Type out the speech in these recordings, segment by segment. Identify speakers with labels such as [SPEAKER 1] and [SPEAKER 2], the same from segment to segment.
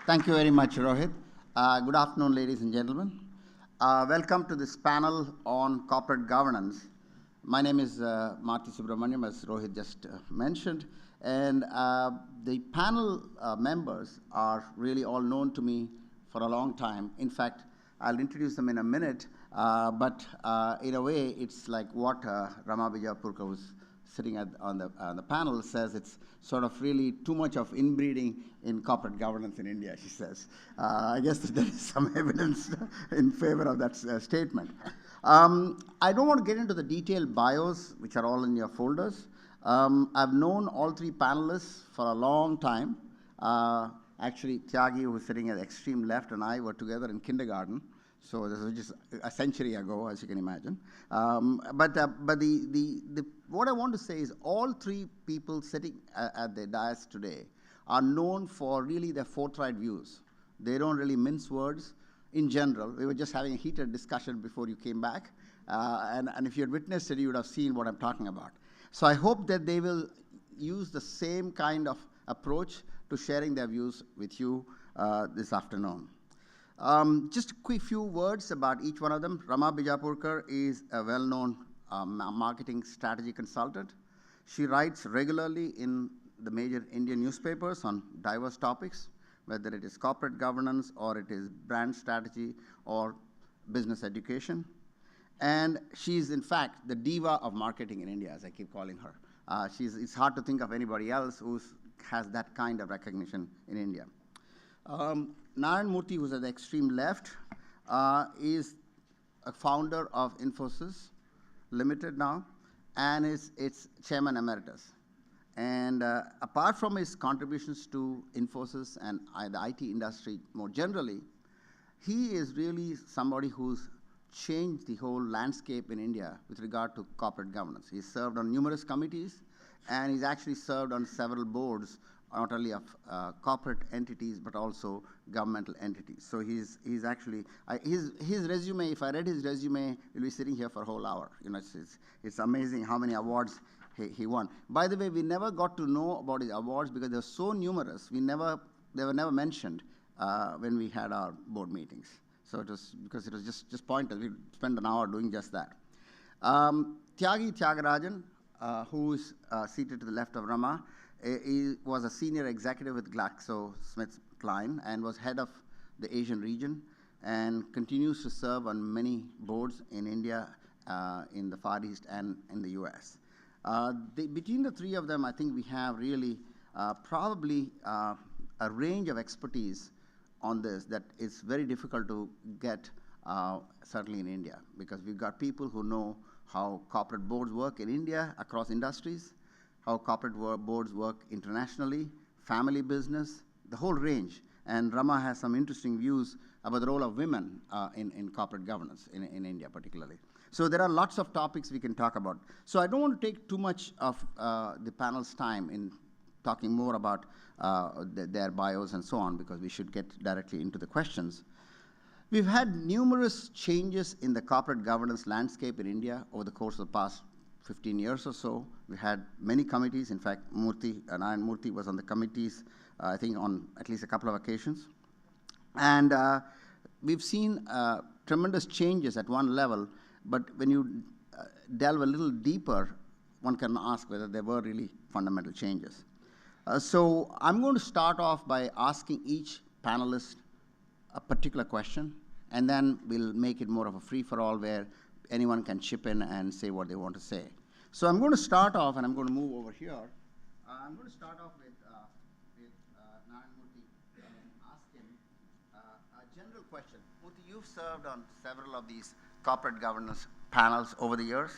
[SPEAKER 1] Thank you very much, Rohit. Good afternoon, ladies and gentlemen. Welcome to this panel on corporate governance. My name is Marti Subrahmanyam, as Rohit just mentioned, and the panel members are really all known to me for a long time. In fact, I'll introduce them in a minute, but in a way, it's like what Rama Bijapurkar was sitting on the panel says. It's sort of really too much of inbreeding in corporate governance in India, she says. I guess there is some evidence in favor of that statement. I don't want to get into the detailed bios, which are all in your folders. I've known all three panelists for a long time. Actually, Thyagi, who was sitting at the extreme left, and I were together in kindergarten. So this was just a century ago, as you can imagine. But what I want to say is all three people sitting at the dais today are known for really their forthright views. They don't really mince words. In general, we were just having a heated discussion before you came back. And if you had witnessed it, you would have seen what I'm talking about. So I hope that they will use the same kind of approach to sharing their views with you this afternoon. Just a quick few words about each one of them. Rama Bijapurkar is a well-known marketing strategy consultant. She writes regularly in the major Indian newspapers on diverse topics, whether it is corporate governance or it is brand strategy or business education. And she's, in fact, the diva of marketing in India, as I keep calling her. It's hard to think of anybody else who has that kind of recognition in India. Narayana Murthy, who's at the extreme left, is a founder of Infosys Limited now, and is its chairman emeritus. And apart from his contributions to Infosys and the IT industry more generally, he is really somebody who's changed the whole landscape in India with regard to corporate governance. He's served on numerous committees, and he's actually served on several boards, not only of corporate entities, but also governmental entities. So he's actually, his resume, if I read his resume, we'll be sitting here for a whole hour. You know, it's amazing how many awards he won. By the way, we never got to know about his awards because they're so numerous, they were never mentioned when we had our board meetings. So it was, because it was just pointless. We spent an hour doing just that. Thyagarajan, who is seated to the left of Rama, he was a senior executive with GlaxoSmithKline and was head of the Asian region and continues to serve on many boards in India, in the Far East, and in the US. Between the three of them, I think we have really probably a range of expertise on this that is very difficult to get, certainly in India, because we've got people who know how corporate boards work in India across industries, how corporate boards work internationally, family business, the whole range. And Rama has some interesting views about the role of women in corporate governance in India particularly. So there are lots of topics we can talk about. So I don't want to take too much of the panel's time in talking more about their bios and so on, because we should get directly into the questions. We've had numerous changes in the corporate governance landscape in India over the course of the past 15 years or so. We had many committees. In fact, Narayana Murthy was on the committees, I think, on at least a couple of occasions. And we've seen tremendous changes at one level, but when you delve a little deeper, one can ask whether there were really fundamental changes. So I'm going to start off by asking each panelist a particular question, and then we'll make it more of a free-for-all where anyone can chip in and say what they want to say. So I'm going to start off, and I'm going to move over here. I'm going to start off with Narayana Murthy and ask him a general question. Murthy, you've served on several of these corporate governance panels over the years.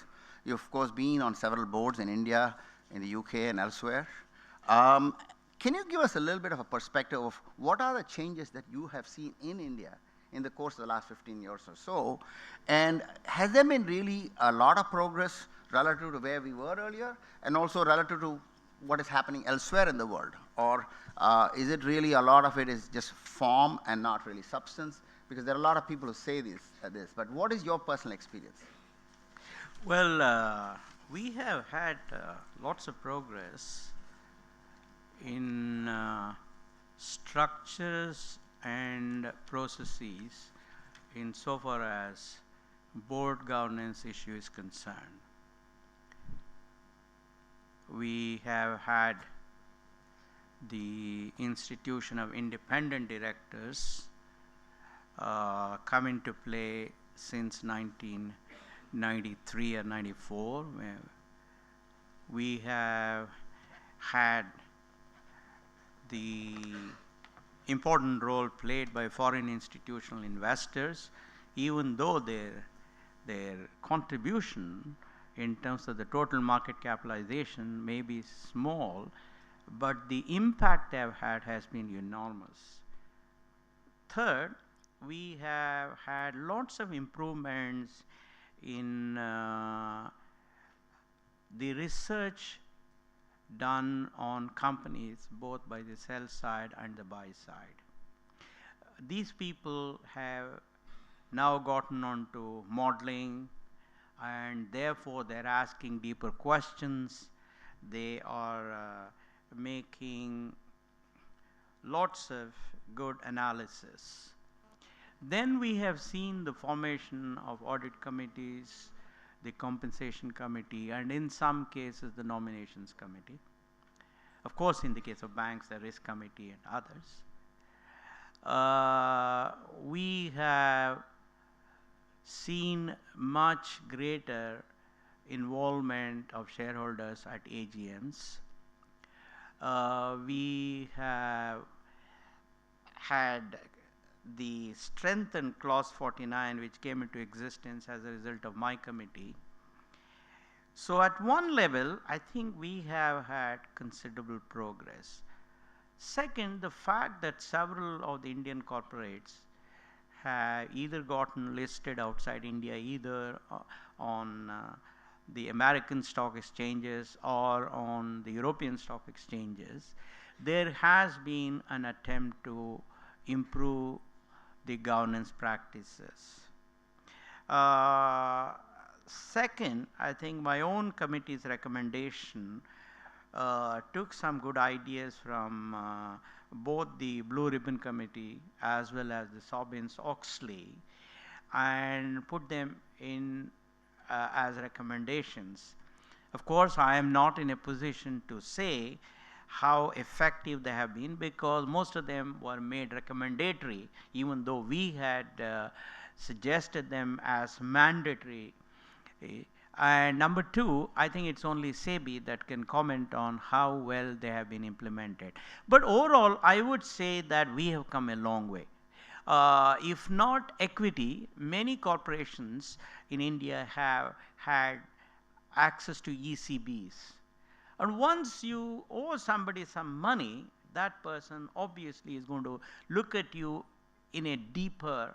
[SPEAKER 1] You've, of course, been on several boards in India, in the UK, and elsewhere. Can you give us a little bit of a perspective of what are the changes that you have seen in India in the course of the last 15 years or so? And has there been really a lot of progress relative to where we were earlier, and also relative to what is happening elsewhere in the world? Or is it really a lot of it is just form and not really substance? Because there are a lot of people who say this, but what is your personal experience?
[SPEAKER 2] Well, we have had lots of progress in structures and processes insofar as board governance issue is concerned. We have had the institution of independent directors come into play since 1993 or 94. Where we have had the important role played by foreign institutional investors, even though their contribution in terms of the total market capitalization may be small, but the impact they have had has been enormous. Third, we have had lots of improvements in the research done on companies both by the sell side and the buy side. These people have now gotten onto modeling, and therefore they're asking deeper questions. They are making lots of good analysis. Then we have seen the formation of audit committees, the compensation committee, and in some cases the nominations committee. Of course, in the case of banks, the risk committee and others. We have seen much greater involvement of shareholders at AGMs. We have had the strengthened clause 49, which came into existence as a result of my committee. So at one level, I think we have had considerable progress. Second, the fact that several of the Indian corporates have either gotten listed outside India, either on the American stock exchanges or on the European stock exchanges, there has been an attempt to improve the governance practices. Second, I think my own committee's recommendation took some good ideas from both the Blue Ribbon Committee as well as the Sarbanes-Oxley and put them in as recommendations. Of course, I am not in a position to say how effective they have been, because most of them were made recommendatory, even though we had suggested them as mandatory. And number two, I think it's only SEBI that can comment on how well they have been implemented. But overall, I would say that we have come a long way. If not equity, many corporations in India have had access to ECBs. And once you owe somebody some money, that person obviously is going to look at you in a deeper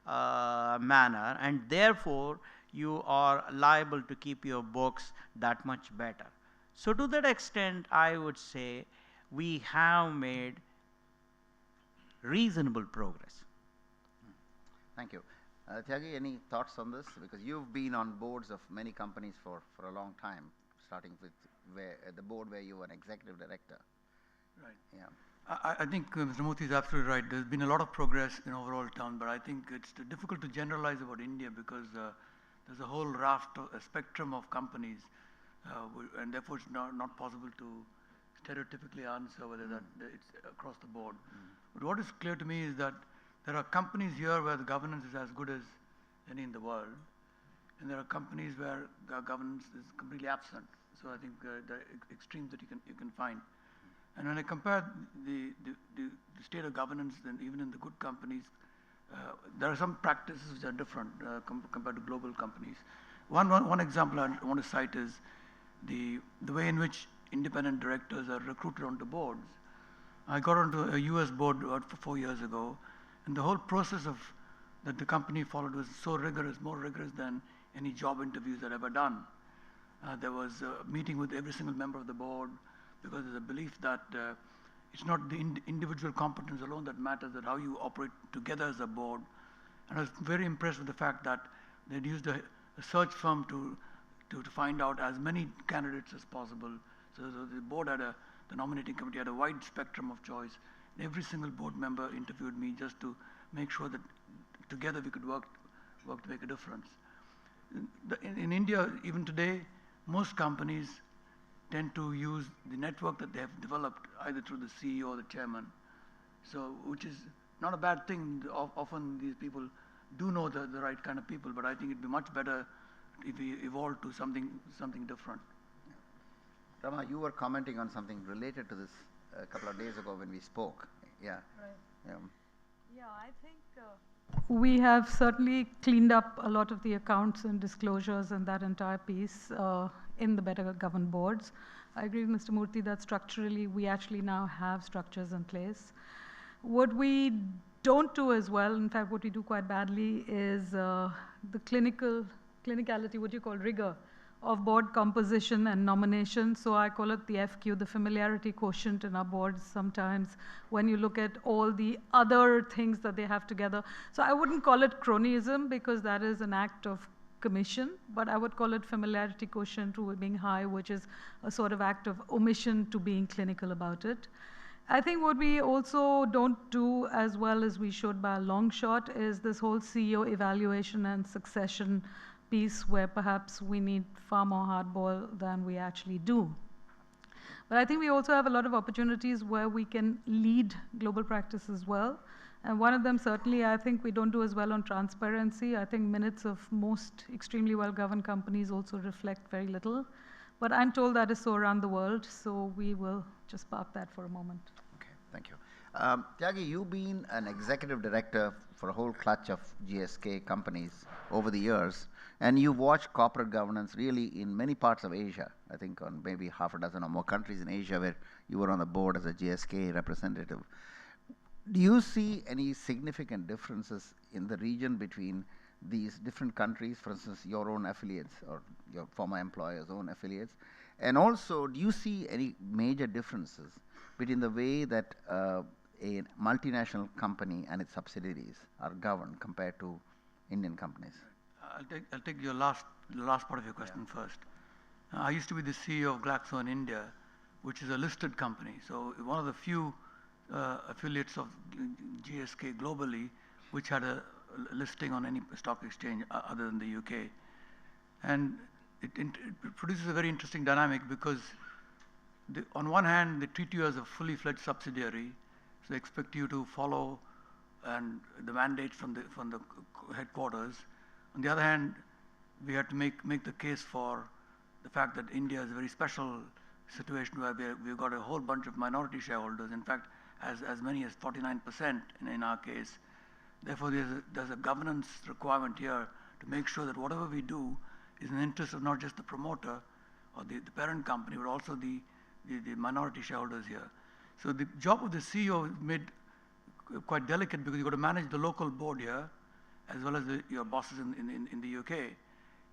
[SPEAKER 2] manner, and therefore you are liable to keep your books that much better. So to that extent, I would say we have made reasonable progress.
[SPEAKER 1] Thank you. Thyagi, any thoughts on this? Because you've been on boards of many companies for a long time, starting with the board where you were an executive director.
[SPEAKER 3] Right.
[SPEAKER 1] Yeah.
[SPEAKER 3] I think Mr. Murthy is absolutely right. There's been a lot of progress in overall terms, but I think it's difficult to generalize about India because there's a whole raft of a spectrum of companies, and therefore it's not possible to stereotypically answer whether that it's across the board. But what is clear to me is that there are companies here where the governance is as good as any in the world, and there are companies where governance is completely absent. So I think the extremes that you can find. And when I compare the state of governance, then even in the good companies, there are some practices which are different compared to global companies. One example I want to cite is the way in which independent directors are recruited onto boards. I got onto a US board about 4 years ago, and the whole process that the company followed was so rigorous, more rigorous than any job interviews I'd ever done. There was a meeting with every single member of the board, because there's a belief that it's not the individual competence alone that matters, but how you operate together as a board. And I was very impressed with the fact that they'd used a search firm to find out as many candidates as possible. So the board the nominating committee had a wide spectrum of choice, Every single board member interviewed me just to make sure that together we could work to make a difference. In India, even today, most companies tend to use the network that they have developed either through the CEO or the chairman. So, which is not a bad thing. Often these people do know the right kind of people, but I think it'd be much better if we evolve to something different.
[SPEAKER 1] Rama, you were commenting on something related to this a couple of days ago when we spoke. Yeah.
[SPEAKER 4] Right. Yeah, I think we have certainly cleaned up a lot of the accounts and disclosures and that entire piece in the better governed boards. I agree with Mr. Murthy that structurally we actually now have structures in place. What we don't do as well, in fact what we do quite badly, is the clinicality, what you call rigor, of board composition and nomination. So I call it the FQ, the familiarity quotient in our boards sometimes, when you look at all the other things that they have together. So I wouldn't call it cronyism because that is an act of commission, but I would call it familiarity quotient to being high, which is a sort of act of omission to being clinical about it. I think what we also don't do as well as we should by a long shot is this whole CEO evaluation and succession piece, where perhaps we need far more hardball than we actually do. But I think we also have a lot of opportunities where we can lead global practice as well. And one of them certainly I think we don't do as well on transparency. I think minutes of most extremely well-governed companies also reflect very little. But I'm told that is so around the world, so we will just park that for a moment.
[SPEAKER 1] Okay, thank you. Thyagi, you've been an executive director for a whole clutch of GSK companies over the years, and you watched corporate governance really in many parts of Asia. I think on maybe half a dozen or more countries in Asia where you were on the board as a GSK representative. Do you see any significant differences in the region between these different countries, for instance, your own affiliates or your former employer's own affiliates? And also, do you see any major differences between the way that a multinational company and its subsidiaries are governed compared to Indian companies?
[SPEAKER 3] I'll take your last part of your question first. I used to be the CEO of Glaxo in India, which is a listed company. So one of the few affiliates of GSK globally, which had a listing on any stock exchange other than the UK. And it produces a very interesting dynamic because on one hand, they treat you as a fully fledged subsidiary, so they expect you to follow and the mandate from the headquarters. On the other hand, we had to make the case for the fact that India is a very special situation where we've got a whole bunch of minority shareholders, in fact, as many as 49% in our case. Therefore, there's a governance requirement here to make sure that whatever we do is in the interest of not just the promoter or the parent company, but also the minority shareholders here. So the job of the CEO is made quite delicate because you've got to manage the local board here, as well as your bosses in the UK.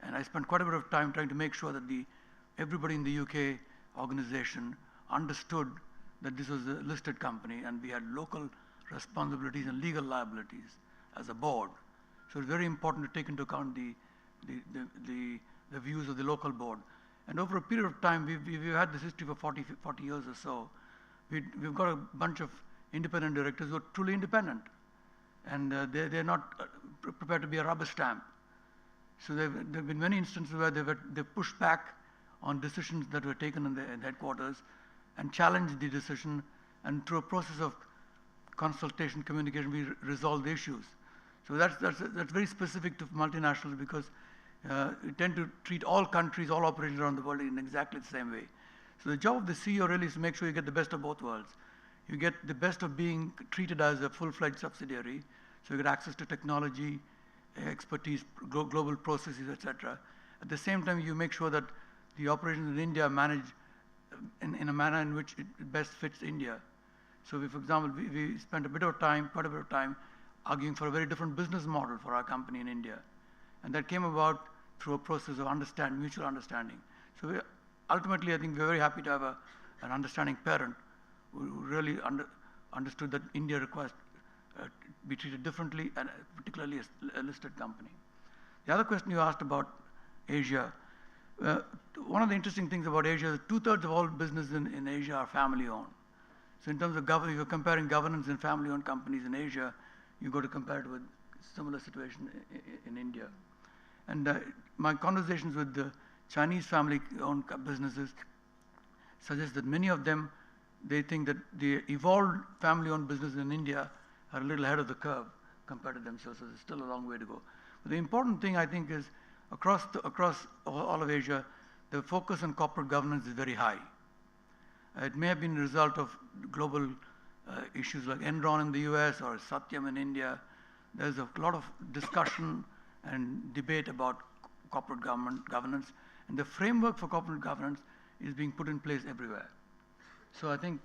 [SPEAKER 3] And I spent quite a bit of time trying to make sure that everybody in the UK organization understood that this was a listed company and we had local responsibilities and legal liabilities as a board. So it's very important to take into account the views of the local board. And over a period of time, we've had this history for 40 years or so. We've got a bunch of independent directors who are truly independent. And they're not prepared to be a rubber stamp. So there have been many instances where they've pushed back on decisions that were taken in the headquarters and challenged the decision, and through a process of consultation, communication, we resolve the issues. So that's very specific to multinationals because we tend to treat all countries, all operations around the world in exactly the same way. So the job of the CEO really is to make sure you get the best of both worlds. You get the best of being treated as a full-fledged subsidiary, so you get access to technology, expertise, global processes, etc. At the same time, you make sure that the operations in India are managed in a manner in which it best fits India. So for example, we spent quite a bit of time, arguing for a very different business model for our company in India. And that came about through a process of mutual understanding. So ultimately, I think we're very happy to have an understanding parent who really understood that India requires to be treated differently, and particularly as a listed company. The other question you asked about Asia. One of the interesting things about Asia is 2/3 of all business in Asia are family owned. So in terms of if you're comparing governance in family-owned companies in Asia, you got to compare it with similar situation in India. And my conversations with the Chinese family-owned businesses suggest that many of them, they think that the evolved family-owned businesses in India are a little ahead of the curve compared to themselves, so there's still a long way to go. But the important thing, I think, is across all of Asia, the focus on corporate governance is very high. It may have been a result of global issues like Enron in the US or Satyam in India. There's a lot of discussion and debate about corporate governance, and the framework for corporate governance is being put in place everywhere. So I think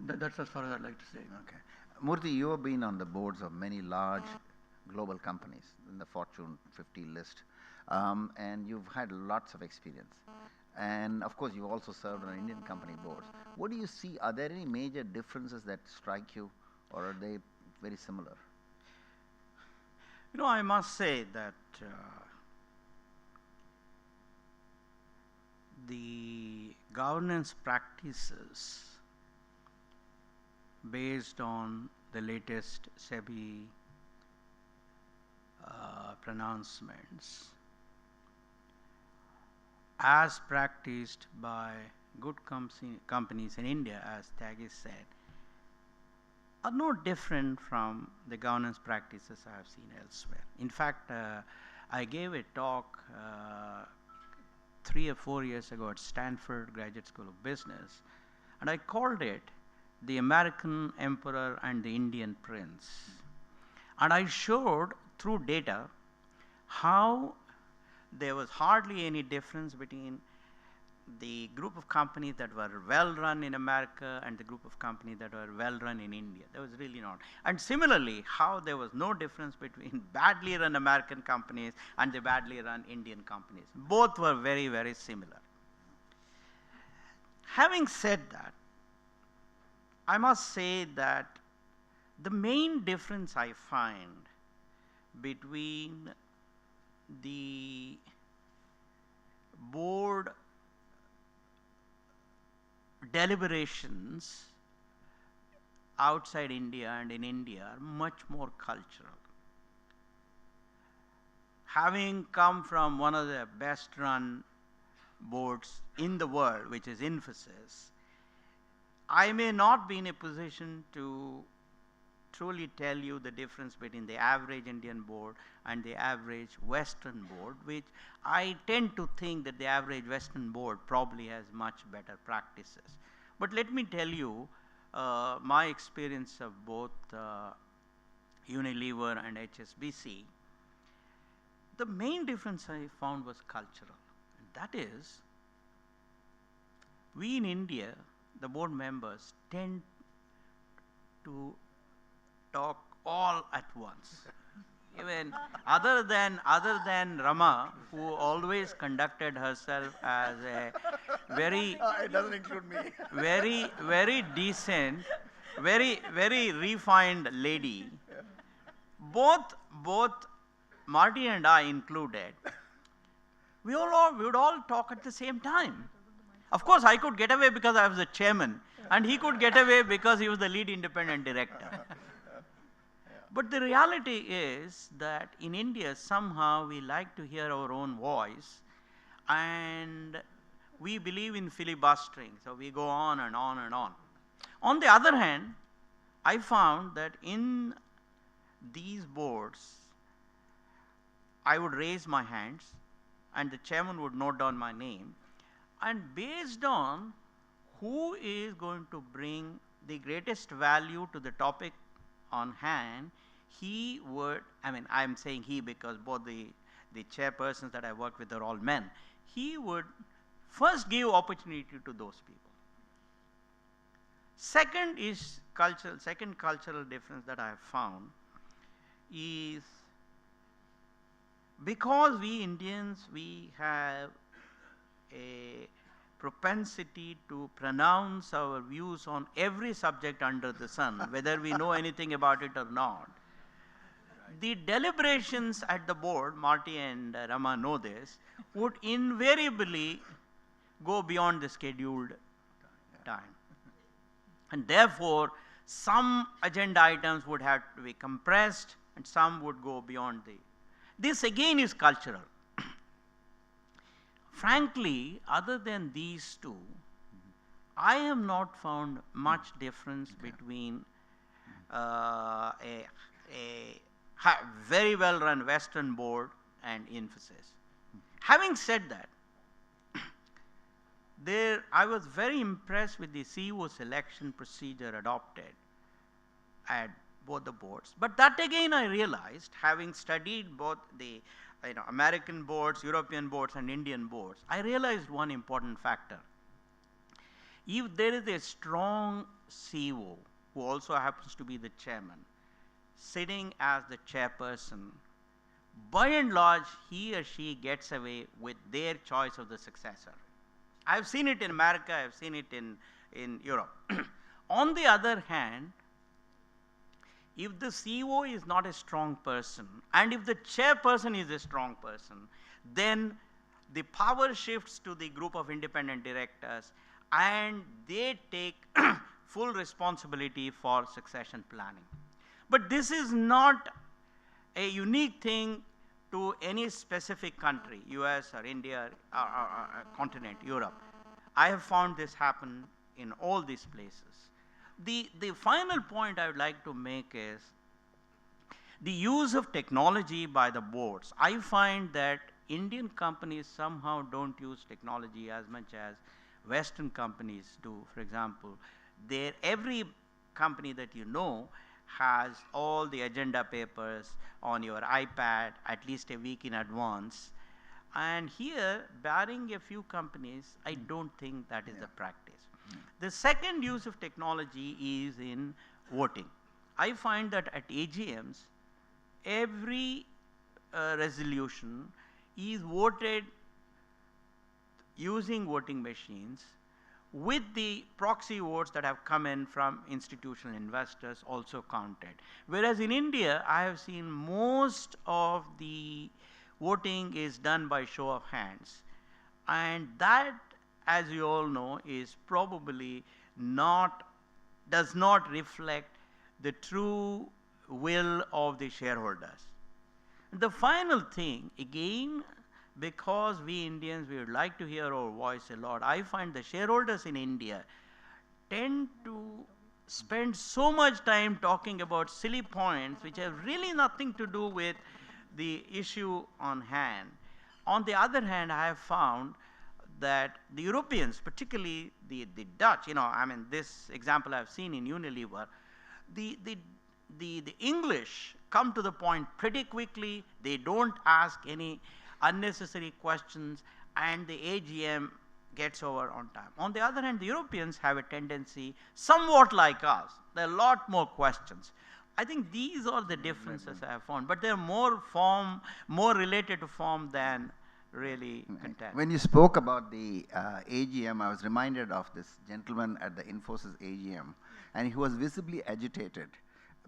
[SPEAKER 3] that's as far as I'd like to say.
[SPEAKER 1] Okay. Murthy, you have been on the boards of many large global companies in the Fortune 50 list, and you've had lots of experience. And of course, you've also served on Indian company boards. What do you see? Are there any major differences that strike you, or are they very similar?
[SPEAKER 2] You know, I must say that the governance practices based on the latest SEBI pronouncements, as practiced by good companies in India, as Thyagi said, are no different from the governance practices I have seen elsewhere. In fact, I gave a talk 3 or 4 years ago at Stanford Graduate School of Business, and I called it The American Emperor and the Indian Prince. And I showed through data how there was hardly any difference between the group of companies that were well run in America and the group of companies that were well run in India. There was really not. And similarly, how there was no difference between badly run American companies and the badly run Indian companies. Both were very, very similar. Having said that, I must say that the main difference I find between the board deliberations outside India and in India are much more cultural. Having come from one of the best run boards in the world, which is Infosys, I may not be in a position to truly tell you the difference between the average Indian board and the average Western board, which I tend to think that the average Western board probably has much better practices. But let me tell you my experience of both Unilever and HSBC. The main difference I found was cultural, and that is, we in India, the board members, tend to talk all at once. Even other than Rama, who always conducted herself as a very
[SPEAKER 1] It doesn't include me.
[SPEAKER 2] very decent, very refined lady. Both Marti and I included, we would all talk at the same time. Of course, I could get away because I was the chairman, and he could get away because he was the lead independent director. But the reality is that in India, somehow we like to hear our own voice, and we believe in filibustering, so we go on and on and on. On the other hand, I found that in these boards, I would raise my hands, and the chairman would note down my name, and based on who is going to bring the greatest value to the topic on hand, he would, I mean, I'm saying he because both the chairpersons that I work with are all men, he would first give opportunity to those people. Second cultural difference that I have found is because we Indians, we have a propensity to pronounce our views on every subject under the sun, whether we know anything about it or not. The deliberations at the board, Marti and Rama know this, would invariably go beyond the scheduled time. And therefore, some agenda items would have to be compressed and some would go beyond the. This again is cultural. Frankly, other than these two, I have not found much difference between a very well run Western board and Infosys. Having said that, I was very impressed with the CEO selection procedure adopted at both the boards. But that again I realized, having studied both the American boards, European boards and Indian boards, I realized one important factor. If there is a strong CEO who also happens to be the chairman, sitting as the chairperson, by and large, he or she gets away with their choice of the successor. I've seen it in America, I've seen it in Europe. On the other hand, if the CEO is not a strong person, and if the chairperson is a strong person, then the power shifts to the group of independent directors, and they take full responsibility for succession planning. But this is not a unique thing to any specific country, US or India or continent, Europe. I have found this happen in all these places. The final point I would like to make is the use of technology by the boards. I find that Indian companies somehow don't use technology as much as Western companies do. For example, every company that you know has all the agenda papers on your iPad at least a week in advance. And here, barring a few companies, I don't think that is the practice. The second use of technology is in voting. I find that at AGMs, every resolution is voted using voting machines with the proxy votes that have come in from institutional investors also counted. Whereas in India, I have seen most of the voting is done by show of hands. And that, as you all know, is probably does not reflect the true will of the shareholders. The final thing, again, because we Indians, we would like to hear our voice a lot, I find the shareholders in India tend to spend so much time talking about silly points which have really nothing to do with the issue on hand. On the other hand, I have found that the Europeans, particularly the Dutch, this example I've seen in Unilever, the English come to the point pretty quickly. They don't ask any unnecessary questions, and the AGM gets over on time. On the other hand, the Europeans have a tendency, somewhat like us, there are a lot more questions. I think these are the differences I have found, but they're more related to form than really content.
[SPEAKER 1] When you spoke about the AGM, I was reminded of this gentleman at the Infosys AGM, and he was visibly agitated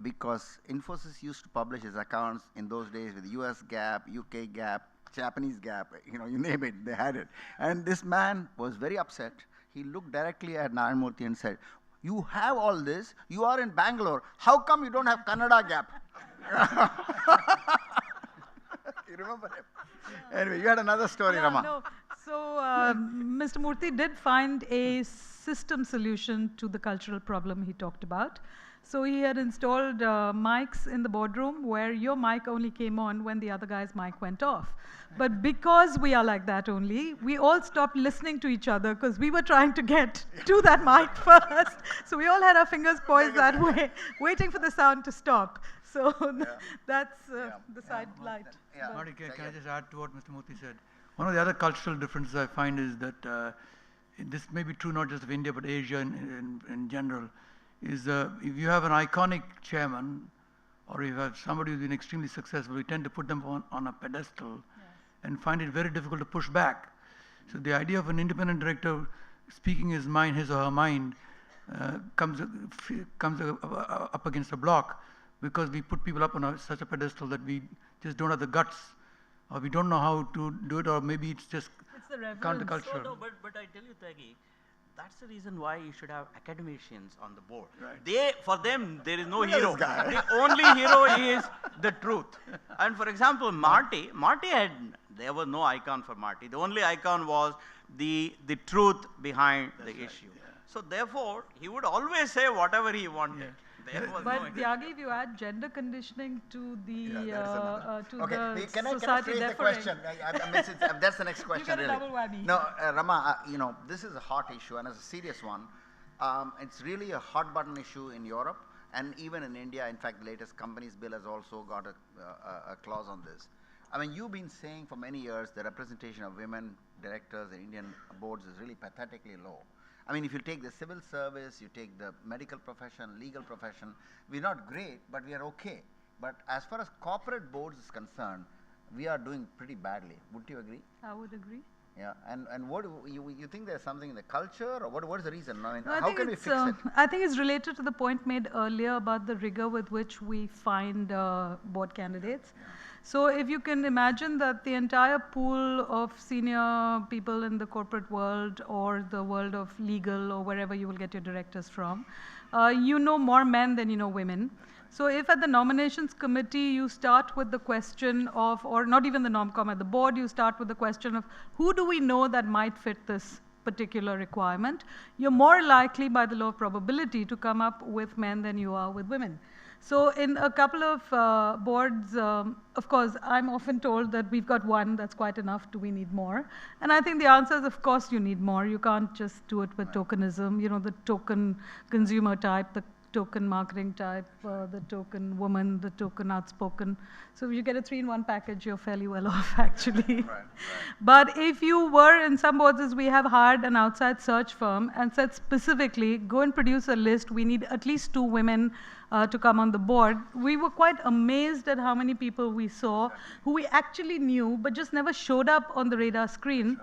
[SPEAKER 1] because Infosys used to publish his accounts in those days with US GAAP, UK GAAP, Japanese GAAP, you name it, they had it. And this man was very upset. He looked directly at Narayana and said, "You have all this, you are in Bangalore, how come you don't have Kannada GAAP?" You remember him? Anyway, you had another story, Rama.
[SPEAKER 4] No. So Mr. Murthy did find a system solution to the cultural problem he talked about. So he had installed mics in the boardroom where your mic only came on when the other guy's mic went off. But because we are like that only, we all stopped listening to each other because we were trying to get to that mic first. So we all had our fingers poised that way, waiting for the sound to stop. So that's the side light.
[SPEAKER 3] Marti, can I just add to what Mr. Murthy said? One of the other cultural differences I find is that this may be true not just of India but Asia in general, is if you have an iconic chairman or you have somebody who's been extremely successful, we tend to put them on a pedestal and find it very difficult to push back. So the idea of an independent director speaking his or her mind comes up against a block because we put people up on such a pedestal that we just don't have the guts, or we don't know how to do it, or maybe it's just countercultural.
[SPEAKER 2] No, but I tell you, Thyagi, That's the reason why you should have academicians on the board.
[SPEAKER 3] Right.
[SPEAKER 2] For them, there is no
[SPEAKER 1] Look at
[SPEAKER 2] hero.
[SPEAKER 1] this guy.
[SPEAKER 2] The only hero is the truth. And for example, Marti there was no icon for Marti. The only icon was the truth behind the issue.
[SPEAKER 3] Yeah.
[SPEAKER 2] So therefore, he would always say whatever he wanted. There was
[SPEAKER 4] But
[SPEAKER 2] no
[SPEAKER 4] Thyagi, if you add gender conditioning to the
[SPEAKER 1] Okay, can I
[SPEAKER 4] society
[SPEAKER 1] phrase the
[SPEAKER 4] differing,
[SPEAKER 1] question? That's the next question,
[SPEAKER 4] get a
[SPEAKER 1] really.
[SPEAKER 4] double whammy.
[SPEAKER 1] No, Rama, this is a hot issue and it's a serious one. It's really a hot button issue in Europe and even in India. In fact, the latest companies bill has also got a clause on this. I mean, you've been saying for many years the representation of women directors in Indian boards is really pathetically low. I mean, if you take the civil service, you take the medical profession, legal profession, we're not great, but we are okay. But as far as corporate boards is concerned, we are doing pretty badly. Would you agree?
[SPEAKER 4] I would agree.
[SPEAKER 1] Yeah, and what you think there's something in the culture, or what is the reason? I mean,
[SPEAKER 4] No,
[SPEAKER 1] how can we fix it?
[SPEAKER 4] I think it's related to the point made earlier about the rigor with which we find board candidates.
[SPEAKER 1] Yeah.
[SPEAKER 4] So if you can imagine that the entire pool of senior people in the corporate world or the world of legal or wherever you will get your directors from, you know more men than you know women. So if at the nominations committee you start with the question of, or not even the nomcom, at the board you start with the question of who do we know that might fit this particular requirement, you're more likely by the law of probability to come up with men than you are with women. So in a couple of boards, of course, I'm often told that we've got one, that's quite enough, do we need more? And I think the answer is, of course, you need more. You can't just do it with tokenism, the token consumer type, the token marketing type, the token woman, the token outspoken. So if you get a 3-in-1 package, you're fairly well off, actually.
[SPEAKER 1] Right.
[SPEAKER 4] But if you were in some boards, as we have hired an outside search firm and said specifically, go and produce a list, we need at least 2 women to come on the board, we were quite amazed at how many people we saw who we actually knew but just never showed up on the radar screen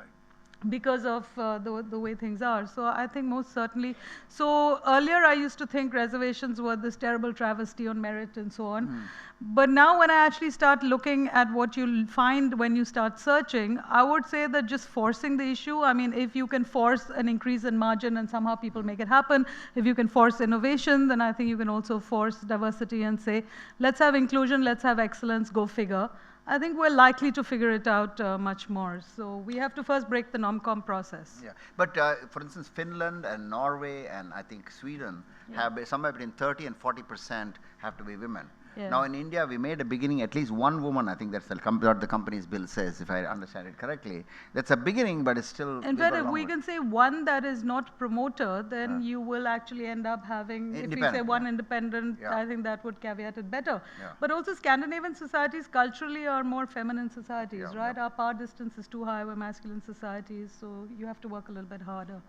[SPEAKER 4] because of the way things are. So I think most certainly. So earlier I used to think reservations were this terrible travesty on merit and so on. But now when I actually start looking at what you'll find when you start searching, I would say that just forcing the issue, I mean, if you can force an increase in margin and somehow people make it happen, if you can force innovation, then I think you can also force diversity and say, let's have inclusion, let's have excellence, go figure. I think we're likely to figure it out much more. So we have to first break the nomcom process.
[SPEAKER 1] Yeah, but for instance, Finland and Norway and I think Sweden have somewhere between 30 and 40% have to be women.
[SPEAKER 4] Yeah.
[SPEAKER 1] Now in India, we made a beginning, at least one woman, I think that's what the company's bill says, if I understand it correctly. That's a beginning, but it's still...
[SPEAKER 4] In fact, if we can say one that is not promoter, then you will actually end up having, if we say one independent, I think that would caveat it better.
[SPEAKER 1] Yeah.
[SPEAKER 4] But also Scandinavian societies culturally are more feminine societies, right?
[SPEAKER 1] Yeah.
[SPEAKER 4] Our power distance is too high, we're masculine societies, so you have to work a little bit harder.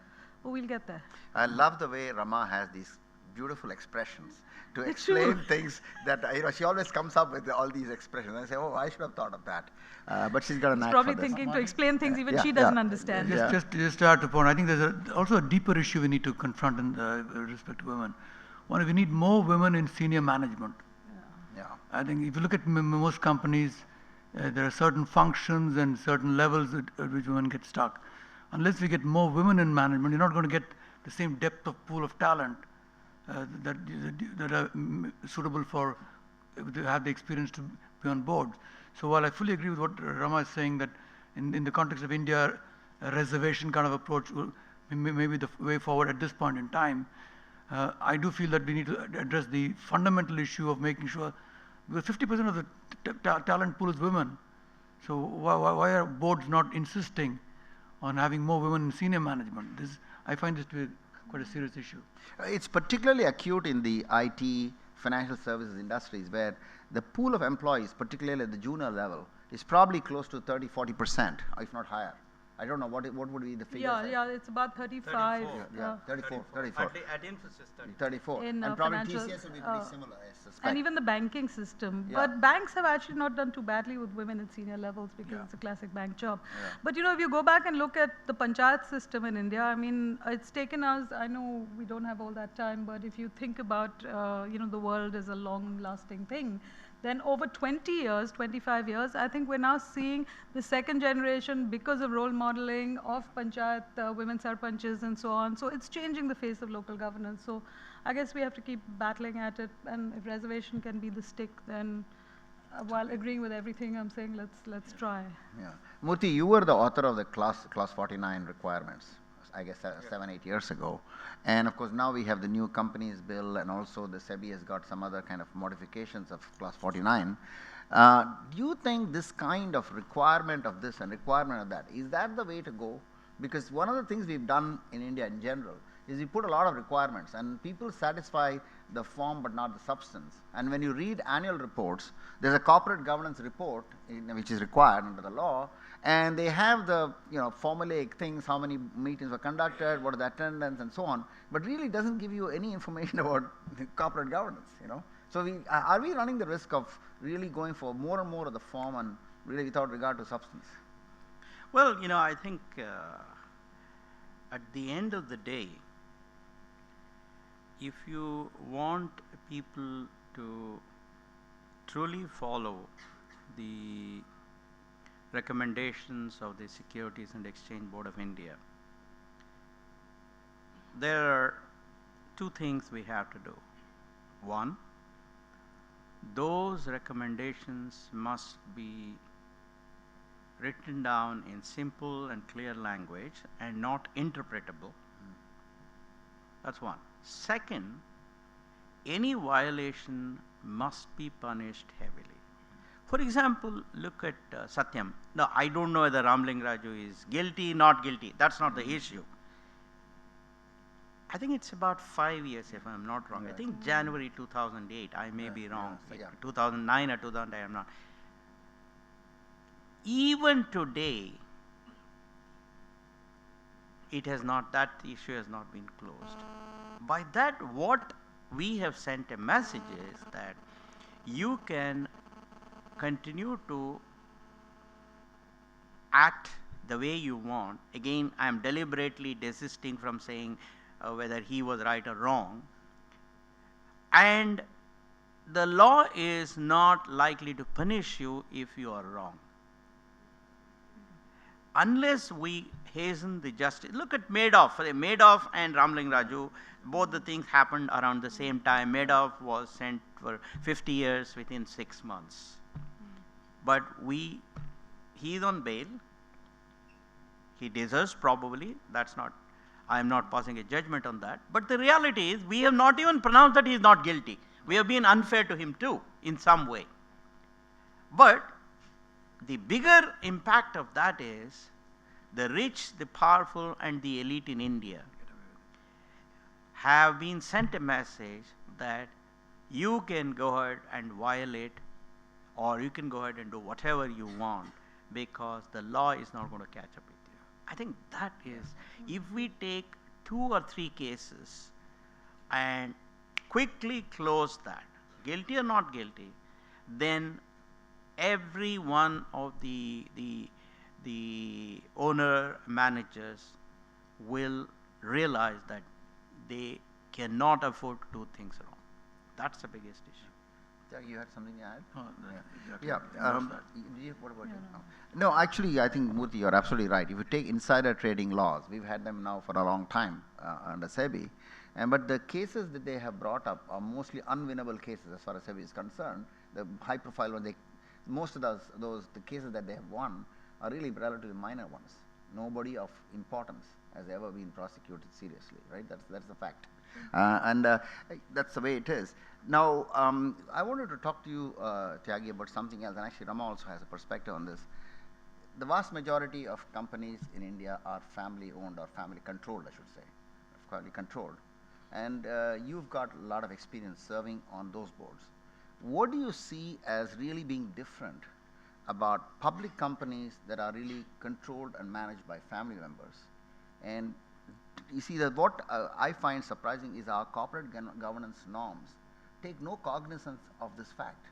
[SPEAKER 4] But we'll get there.
[SPEAKER 1] I love the way Rama has these beautiful expressions to explain things that, she always comes up with all these expressions. I say, oh, I should have thought of that. But she's got a knack
[SPEAKER 4] Probably
[SPEAKER 1] for this.
[SPEAKER 4] thinking to explain things even she doesn't understand.
[SPEAKER 3] Just to add to the point, I think there's also a deeper issue we need to confront in respect to women. One, we need more women in senior management.
[SPEAKER 1] Yeah.
[SPEAKER 3] I think if you look at most companies, there are certain functions and certain levels at which women get stuck. Unless we get more women in management, you're not going to get the same depth of pool of talent that are suitable for to have the experience to be on board. So while I fully agree with what Rama is saying, that in the context of India, a reservation kind of approach may be the way forward at this point in time, I do feel that we need to address the fundamental issue of making sure, because 50% of the talent pool is women. So why are boards not insisting on having more women in senior management? I find this to be quite a serious issue.
[SPEAKER 1] It's particularly acute in the IT, financial services industries, where the pool of employees, particularly at the junior level, is probably close to 30–40%, if not higher. I don't know what would be the figure.
[SPEAKER 4] Yeah, it's about 35.
[SPEAKER 1] 34.
[SPEAKER 2] At Infosys,
[SPEAKER 1] 34.
[SPEAKER 4] In,
[SPEAKER 1] and probably
[SPEAKER 4] financial,
[SPEAKER 1] TCS will be pretty similar, I suspect.
[SPEAKER 4] And even the banking system.
[SPEAKER 1] Yeah.
[SPEAKER 4] But banks have actually not done too badly with women at senior levels because it's a classic bank job. But if you go back and look at the panchayat system in India, I mean, it's taken us, I know we don't have all that time, but if you think about, the world is a long-lasting thing, Then over 20 years, 25 years, I think we're now seeing the second generation because of role modeling of panchayat, women sarpanches and so on. So it's changing the face of local governance. So I guess we have to keep battling at it, and if reservation can be the stick, then while agreeing with everything I'm saying, let's try.
[SPEAKER 1] Yeah. Murthy, you were the author of the class 49 requirements, I guess 7-8 years ago. And of course now we have the new companies bill, and also the SEBI has got some other kind of modifications of class 49. Do you think this kind of requirement of this and requirement of that, is that the way to go? Because one of the things we've done in India in general is we put a lot of requirements and people satisfy the form but not the substance. And when you read annual reports, there's a corporate governance report which is required under the law, and they have the formulaic things, how many meetings were conducted, what is the attendance and so on, but really doesn't give you any information about the corporate governance. So are we running the risk of really going for more and more of the form and really without regard to substance?
[SPEAKER 2] Well, I think at the end of the day, if you want people to truly follow the recommendations of the Securities and Exchange Board of India, there are two things we have to do. One, those recommendations must be written down in simple and clear language and not interpretable. That's one. Second, any violation must be punished heavily. For example, look at Satyam. Now, I don't know whether Ramling Raju is guilty, not guilty. That's not the issue. I think it's about 5 years, if I'm not wrong. I think January 2008. I may be wrong. 2009 or 2008, I'm not. Even today, that issue has not been closed. By that, what we have sent a message is that you can continue to act the way you want. Again, I am deliberately desisting from saying whether he was right or wrong. And the law is not likely to punish you if you are wrong. Unless we hasten the justice. Look at Madoff. Madoff and Ramling Raju, both the things happened around the same time. Madoff was sent for 50 years within 6 months. But he is on bail. He deserves probably. I am not passing a judgment on that. But the reality is we have not even pronounced that he is not guilty. We have been unfair to him too in some way. But the bigger impact of that is the rich, the powerful and the elite in India have been sent a message that you can go ahead and violate, or you can go ahead and do whatever you want because the law is not going to catch up with you. I think that is, if we take 2 or 3 cases and quickly close that, guilty or not guilty, then every one of the owner managers will realize that they cannot afford to do things wrong. That's the biggest issue.
[SPEAKER 1] Thyagi, you had something to add?
[SPEAKER 3] Oh, exactly.
[SPEAKER 1] What about you? No, actually, I think, Murthy, you're absolutely right. If you take insider trading laws, we've had them now for a long time under SEBI. But the cases that they have brought up are mostly unwinnable cases as far as SEBI is concerned. The high-profile ones, most of the cases that they have won are really relatively minor ones. Nobody of importance has ever been prosecuted seriously, right? That's the fact. And that's the way it is. Now, I wanted to talk to you, Thyagi, about something else, and actually Rama also has a perspective on this. The vast majority of companies in India are family-owned or family-controlled, I should say, family-controlled. And you've got a lot of experience serving on those boards. What do you see as really being different about public companies that are really controlled and managed by family members? And you see that what I find surprising is our corporate governance norms take no cognizance of this fact.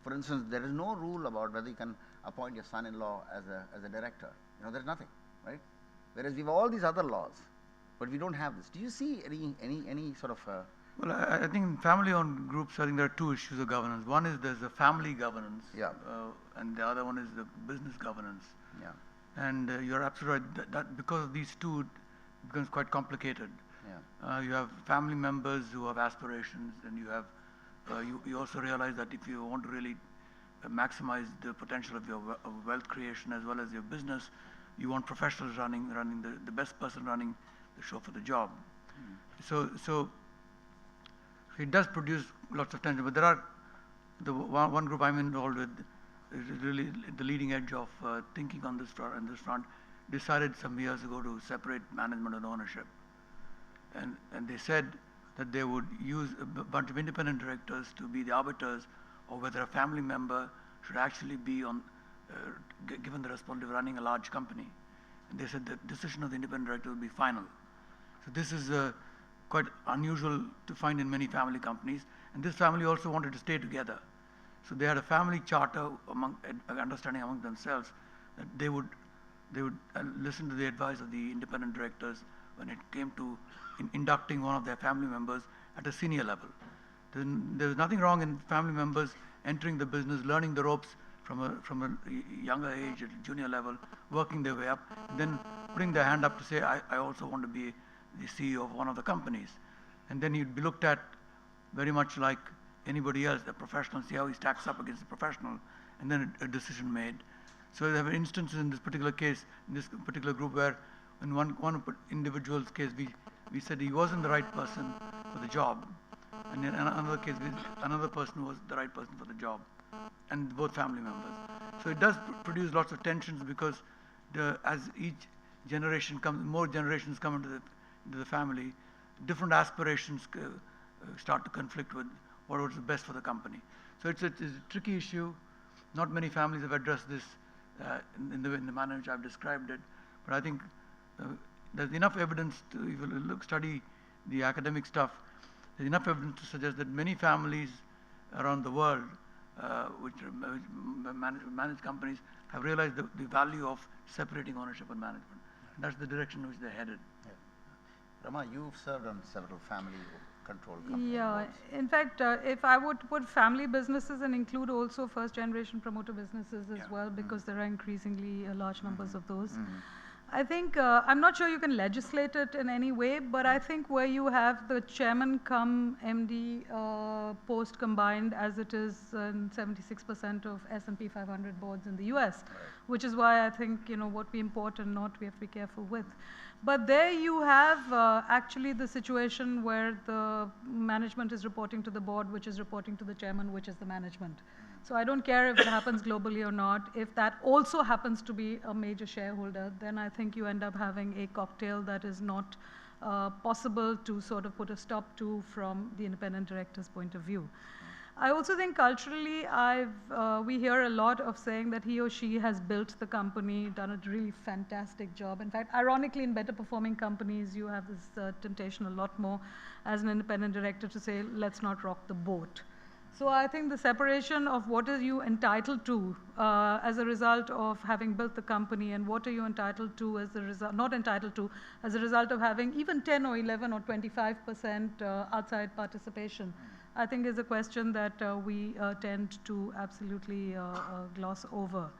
[SPEAKER 1] For instance, there is no rule about whether you can appoint your son-in-law as a director. There's nothing, right? Whereas we have all these other laws, but we don't have this. Do you see any sort of
[SPEAKER 3] Well, I think in family-owned groups, I think there are two issues of governance. One is there's a family governance,
[SPEAKER 1] Yeah.
[SPEAKER 3] and the other one is the business governance.
[SPEAKER 1] Yeah.
[SPEAKER 3] And you're absolutely right that because of these two, it becomes quite complicated.
[SPEAKER 1] Yeah.
[SPEAKER 3] You have family members who have aspirations, and you have you also realize that if you want to really maximize the potential of your wealth creation as well as your business, you want professionals running the best person running the show for the job. So it does produce lots of tension, but there are one group I'm involved with is really the leading edge of thinking on this front, decided some years ago to separate management and ownership, and they said that they would use a bunch of independent directors to be the arbiters of whether a family member should actually be given the responsibility of running a large company. And they said the decision of the independent director will be final. So this is quite unusual to find in many family companies. And this family also wanted to stay together. So they had a family charter understanding among themselves that they would listen to the advice of the independent directors when it came to inducting one of their family members at a senior level. There's nothing wrong in family members entering the business, learning the ropes from a younger age at a junior level, working their way up, and then putting their hand up to say, I also want to be the CEO of one of the companies. And then you'd be looked at very much like anybody else, the professional, see how he stacks up against the professional, and then a decision made. So there have instances in this particular case, in this particular group, where in one individual's case, we said he wasn't the right person for the job. And in another case, another person was the right person for the job, and both family members. So it does produce lots of tensions because as each generation comes, more generations come into the family, different aspirations start to conflict with what was the best for the company. So it's a tricky issue. Not many families have addressed this in the manner in which I've described it, but I think there's enough evidence to, if you study the academic stuff, there's enough evidence to suggest that many families around the world which manage companies have realized the value of separating ownership and management. And that's the direction in which they're headed.
[SPEAKER 1] Yeah. Rama, you've served on several family-controlled companies.
[SPEAKER 4] Yeah, in fact, if I would put family businesses and include also first-generation promoter businesses as well, because there are increasingly large numbers of those. I think, I'm not sure you can legislate it in any way, but I think where you have the chairman come MD post combined, as it is in 76% of S&P 500 boards in the US, which is why I think, what we import and not we have to be careful with. But there you have actually the situation where the management is reporting to the board, which is reporting to the chairman, which is the management. So I don't care if it happens globally or not. If that also happens to be a major shareholder, then I think you end up having a cocktail that is not possible to sort of put a stop to from the independent director's point of view. I also think culturally, we hear a lot of saying that he or she has built the company, done a really fantastic job. In fact, ironically, in better performing companies, you have this temptation a lot more as an independent director to say, let's not rock the boat. So I think the separation of what are you entitled to as a result of having built the company and what are you entitled to as a result, not entitled to, as a result of having even 10 or 11 or 25% outside participation, I think is a question that we tend to absolutely gloss over.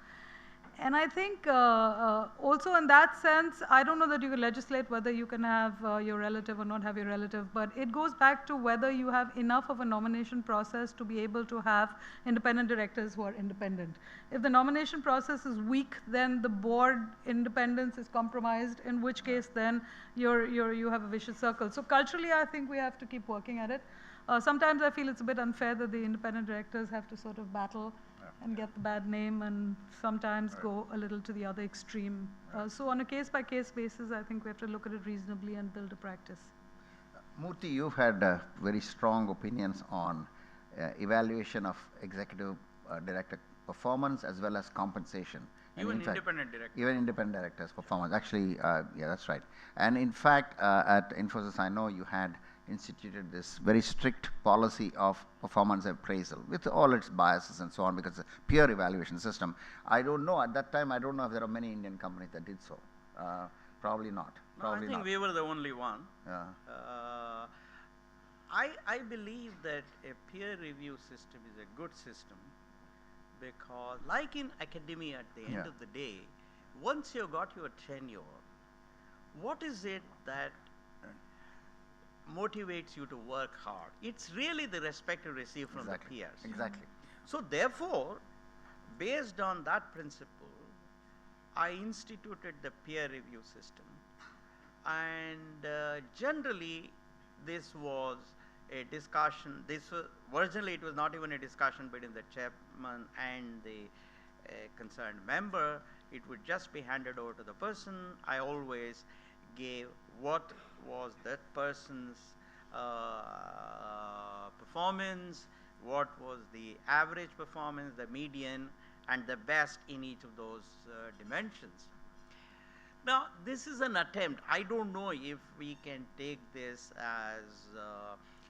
[SPEAKER 4] And I think also in that sense, I don't know that you can legislate whether you can have your relative or not have your relative, but it goes back to whether you have enough of a nomination process to be able to have independent directors who are independent. If the nomination process is weak, then the board independence is compromised, in which case then you have a vicious circle. So culturally, I think we have to keep working at it. Sometimes I feel it's a bit unfair that the independent directors have to sort of battle and get the bad name and sometimes go a little to the other extreme. So on a case-by-case basis, I think we have to look at it reasonably and build a practice.
[SPEAKER 1] Murthy, you've had very strong opinions on evaluation of executive director performance as well as compensation.
[SPEAKER 2] Even independent directors.
[SPEAKER 1] Even independent directors' performance. Actually, yeah, that's right. And in fact, at Infosys, I know you had instituted this very strict policy of performance appraisal with all its biases and so on, because it's a peer evaluation system. I don't know, at that time, I don't know if there are many Indian companies that did so. Probably not.
[SPEAKER 2] No, I think we were the only one.
[SPEAKER 1] Yeah.
[SPEAKER 2] I believe that a peer review system is a good system because like in academia at the end of the day, once you got your tenure, what is it that motivates you to work hard? It's really the respect you receive from the peers.
[SPEAKER 1] Exactly.
[SPEAKER 2] So therefore, based on that principle, I instituted the peer review system. And generally, this was a discussion. Originally, it was not even a discussion between the chairman and the concerned member. It would just be handed over to the person. I always gave what was that person's performance, what was the average performance, the median, and the best in each of those dimensions. Now, this is an attempt. I don't know if we can take this as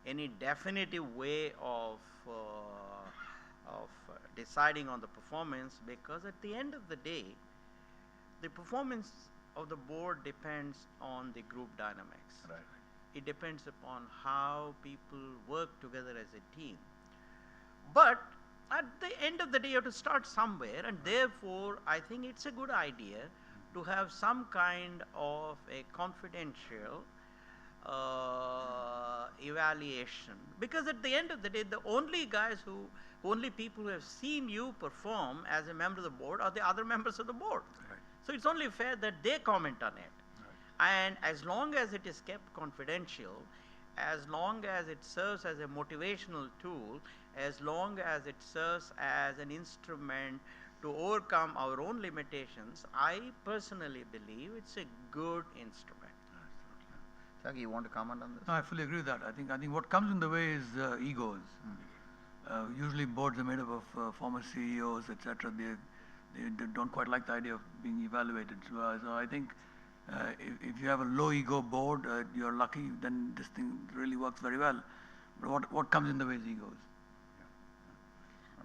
[SPEAKER 2] any definitive way of deciding on the performance, because at the end of the day, the performance of the board depends on the group dynamics.
[SPEAKER 1] Right.
[SPEAKER 2] It depends upon how people work together as a team. But at the end of the day, you have to start somewhere, and therefore, I think it's a good idea to have some kind of a confidential evaluation, because at the end of the day, the only people who have seen you perform as a member of the board are the other members of the board.
[SPEAKER 1] Right.
[SPEAKER 2] So it's only fair that they comment on it. Right. And as long as it is kept confidential, as long as it serves as a motivational tool, as long as it serves as an instrument to overcome our own limitations, I personally believe it's a good instrument.
[SPEAKER 1] Thyagi, you want to comment on this?
[SPEAKER 3] No, I fully agree with that. I think what comes in the way is egos. Usually boards are made up of former CEOs, etc. They don't quite like the idea of being evaluated. So I think if you have a low ego board, you're lucky, then this thing really works very well. But what comes in the way is egos.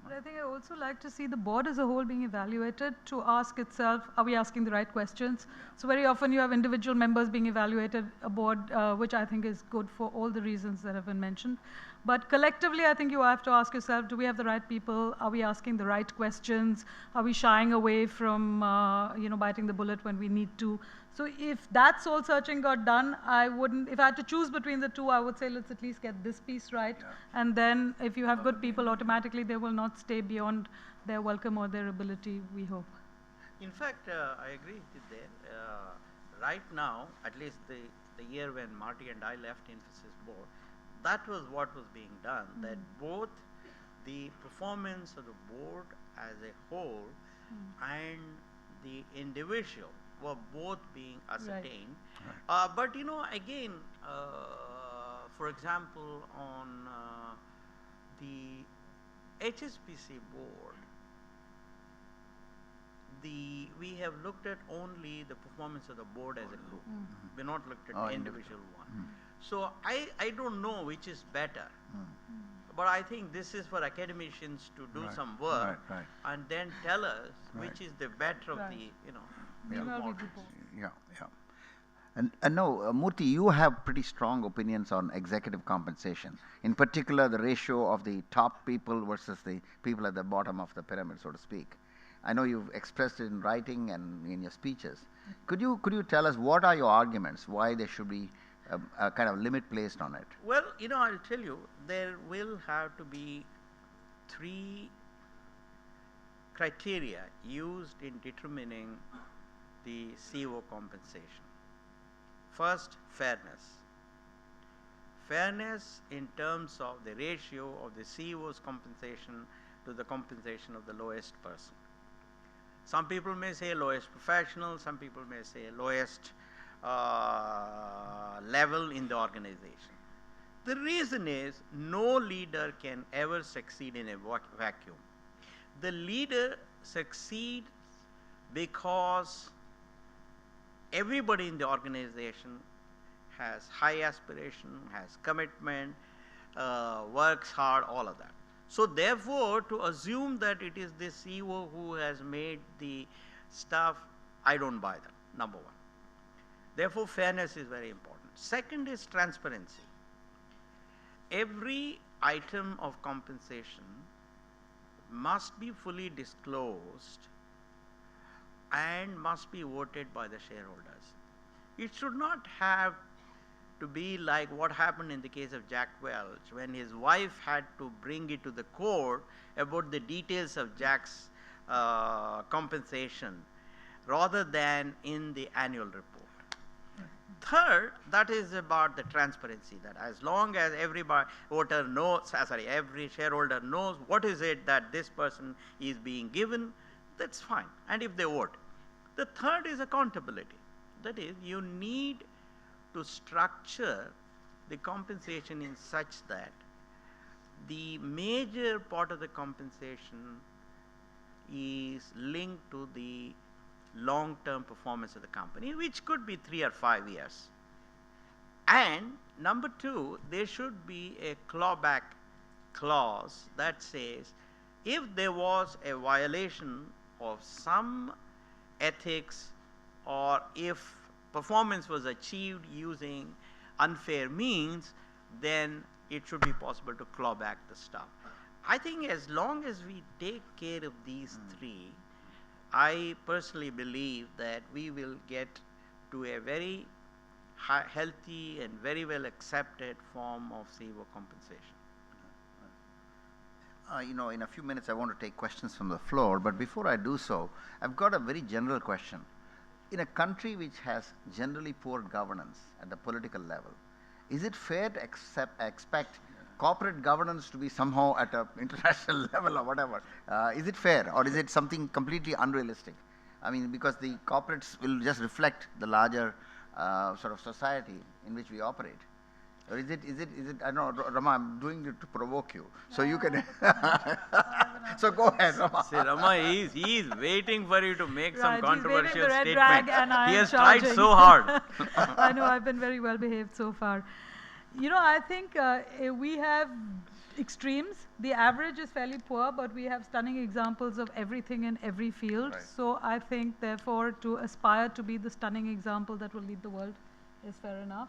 [SPEAKER 4] But I think I also like to see the board as a whole being evaluated to ask itself, are we asking the right questions? So very often you have individual members being evaluated, a board, which I think is good for all the reasons that have been mentioned. But collectively, I think you have to ask yourself, do we have the right people? Are we asking the right questions? Are we shying away from, biting the bullet when we need to? So if that soul searching got done, if I had to choose between the two, I would say let's at least get this piece right. Yeah. And then if you have good people, automatically they will not stay beyond their welcome or their ability, we hope.
[SPEAKER 2] In fact, I agree with you there. Right now, at least the year when Marti and I left Infosys board, that was what was being done, that both the performance of the board as a whole and the individual were both being ascertained. Right. But again, for example, on the HSBC board, we have looked at only the performance of the board as a group. We've not looked at the individual one. So I don't know which is better. But I think this is for academicians to do some work and then tell us which is the better of the, two models.
[SPEAKER 1] Yeah. And no, Murthy, you have pretty strong opinions on executive compensation. In particular, the ratio of the top people versus the people at the bottom of the pyramid, so to speak. I know you've expressed it in writing and in your speeches. Could you tell us what are your arguments, why there should be a kind of limit placed on it?
[SPEAKER 2] Well, I'll tell you, there will have to be 3 criteria used in determining the CEO compensation. First, fairness. Fairness in terms of the ratio of the CEO's compensation to the compensation of the lowest person. Some people may say lowest professional, some people may say lowest level in the organization. The reason is no leader can ever succeed in a vacuum. The leader succeeds because everybody in the organization has high aspiration, has commitment, works hard, all of that. So therefore, to assume that it is the CEO who has made the stuff, I don't buy that, number one. Therefore, fairness is very important. Second is transparency. every item of compensation must be fully disclosed and must be voted by the shareholders. It should not have to be like what happened in the case of Jack Welch, when his wife had to bring it to the court about the details of Jack's compensation rather than in the annual report. Third, that is about the transparency, that as long as every voter knows, every shareholder knows what is it that this person is being given, that's fine, and if they vote. The third is accountability. That is, you need to structure the compensation in such that the major part of the compensation is linked to the long-term performance of the company, which could be 3 or 5 years. And number two, there should be a clawback clause that says if there was a violation of some ethics, or if performance was achieved using unfair means, then it should be possible to claw back the stuff. I think as long as we take care of these three, I personally believe that we will get to a very healthy and very well accepted form of CEO compensation.
[SPEAKER 1] In a few minutes I want to take questions from the floor, but before I do so, I've got a very general question. In a country which has generally poor governance at the political level, is it fair to expect corporate governance to be somehow at an international level or whatever? Is it fair, or is it something completely unrealistic? I mean, because the corporates will just reflect the larger sort of society in which we operate. Or is it, I don't know, Rama, I'm doing it to provoke you. So you can, so go ahead, Rama.
[SPEAKER 2] See, Rama, he is waiting for you to make some controversial statement.
[SPEAKER 4] He
[SPEAKER 2] has tried so hard.
[SPEAKER 4] I know, I've been very well behaved so far. I think we have extremes. The average is fairly poor, but we have stunning examples of everything in every field.
[SPEAKER 1] Right.
[SPEAKER 4] So I think, therefore, to aspire to be the stunning example that will lead the world is fair enough.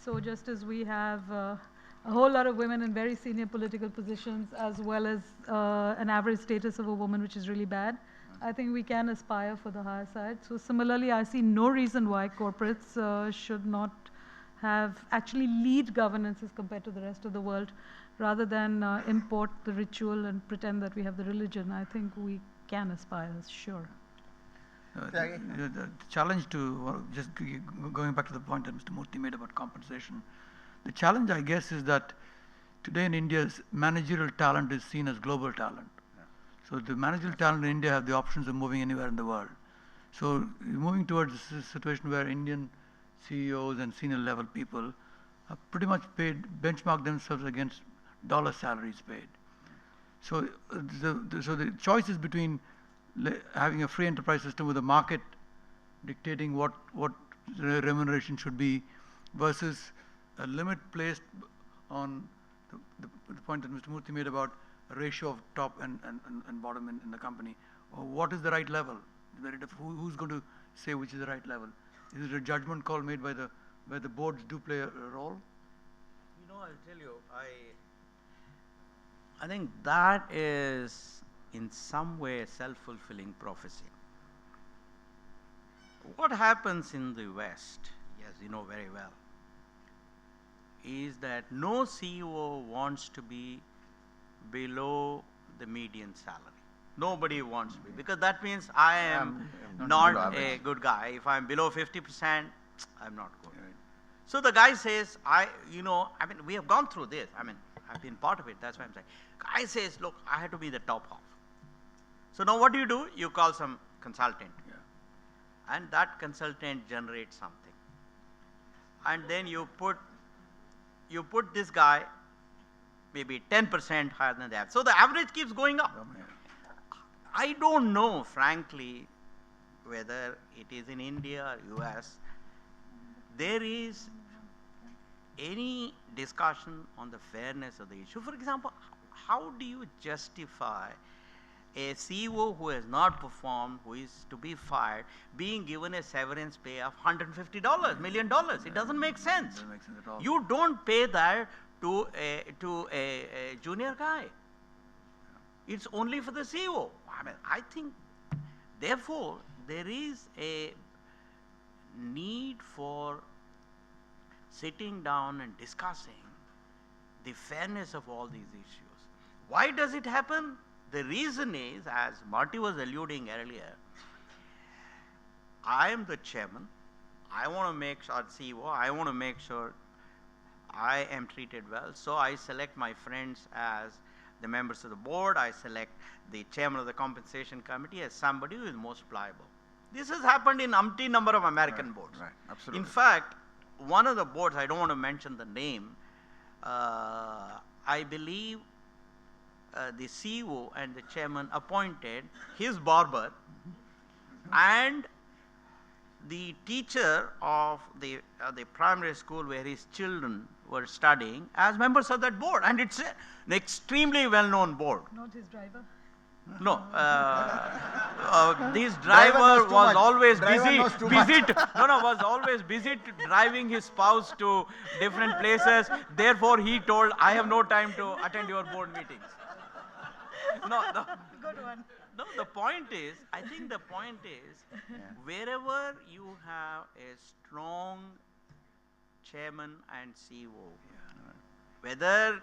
[SPEAKER 4] So just as we have a whole lot of women in very senior political positions, as well as an average status of a woman, which is really bad, I think we can aspire for the higher side. So similarly, I see no reason why corporates should not have actually lead governance as compared to the rest of the world, rather than import the ritual and pretend that we have the religion. I think we can aspire, sure.
[SPEAKER 3] The challenge to, just going back to the point that Mr. Murthy made about compensation, the challenge, I guess, is that today in India, managerial talent is seen as global talent. Yeah. So the managerial talent in India have the options of moving anywhere in the world. So moving towards a situation where Indian CEOs and senior level people are pretty much paid, benchmark themselves against dollar salaries paid. So the choice is between having a free enterprise system with a market dictating what remuneration should be, versus a limit placed on the point that Mr. Murthy made about a ratio of top and bottom in the company. Or what is the right level? Who's going to say which is the right level? Is it a judgment call made by the boards do play a role?
[SPEAKER 2] I'll tell you, I think that is in some way a self-fulfilling prophecy. What happens in the West, as you know very well, is that no CEO wants to be below the median salary. Nobody wants to be, because that means I am not a good guy. If I'm below 50%, I'm not good. Right. So the guy says, we have gone through this. I've been part of it. That's why I'm saying. Guy says, look, I have to be the top half. So now what do? You call some consultant. Yeah. And that consultant generates something. And then you put this guy maybe 10% higher than that. So the average keeps going up. Yeah. I don't know, frankly, whether it is in India or US, there is any discussion on the fairness of the issue. For example, how do you justify a CEO who has not performed, who is to be fired, being given a severance pay of $150 million? It doesn't make sense.
[SPEAKER 3] It doesn't make sense at all.
[SPEAKER 2] You don't pay that to a junior guy. It's only for the CEO. I mean, I think, therefore, there is a need for sitting down and discussing the fairness of all these issues. Why does it happen? The reason is, as Marti was alluding earlier, I am the chairman. I want to make sure, CEO, I want to make sure I am treated well. So I select my friends as the members of the board. I select the chairman of the compensation committee as somebody who is most pliable. This has happened in umpteen number of American boards.
[SPEAKER 1] Right, absolutely.
[SPEAKER 2] In fact, one of the boards, I don't want to mention the name, I believe the CEO and the chairman appointed his barber and the teacher of the primary school where his children were studying as members of that board, and it's an extremely well-known board.
[SPEAKER 4] Not his driver?
[SPEAKER 2] No, this driver was always busy. Was always busy driving his spouse to different places. Therefore, he told, "I have no time to attend your board meetings."
[SPEAKER 4] Good one.
[SPEAKER 2] No, the point is, I think the point is, wherever you have a strong chairman and CEO, whether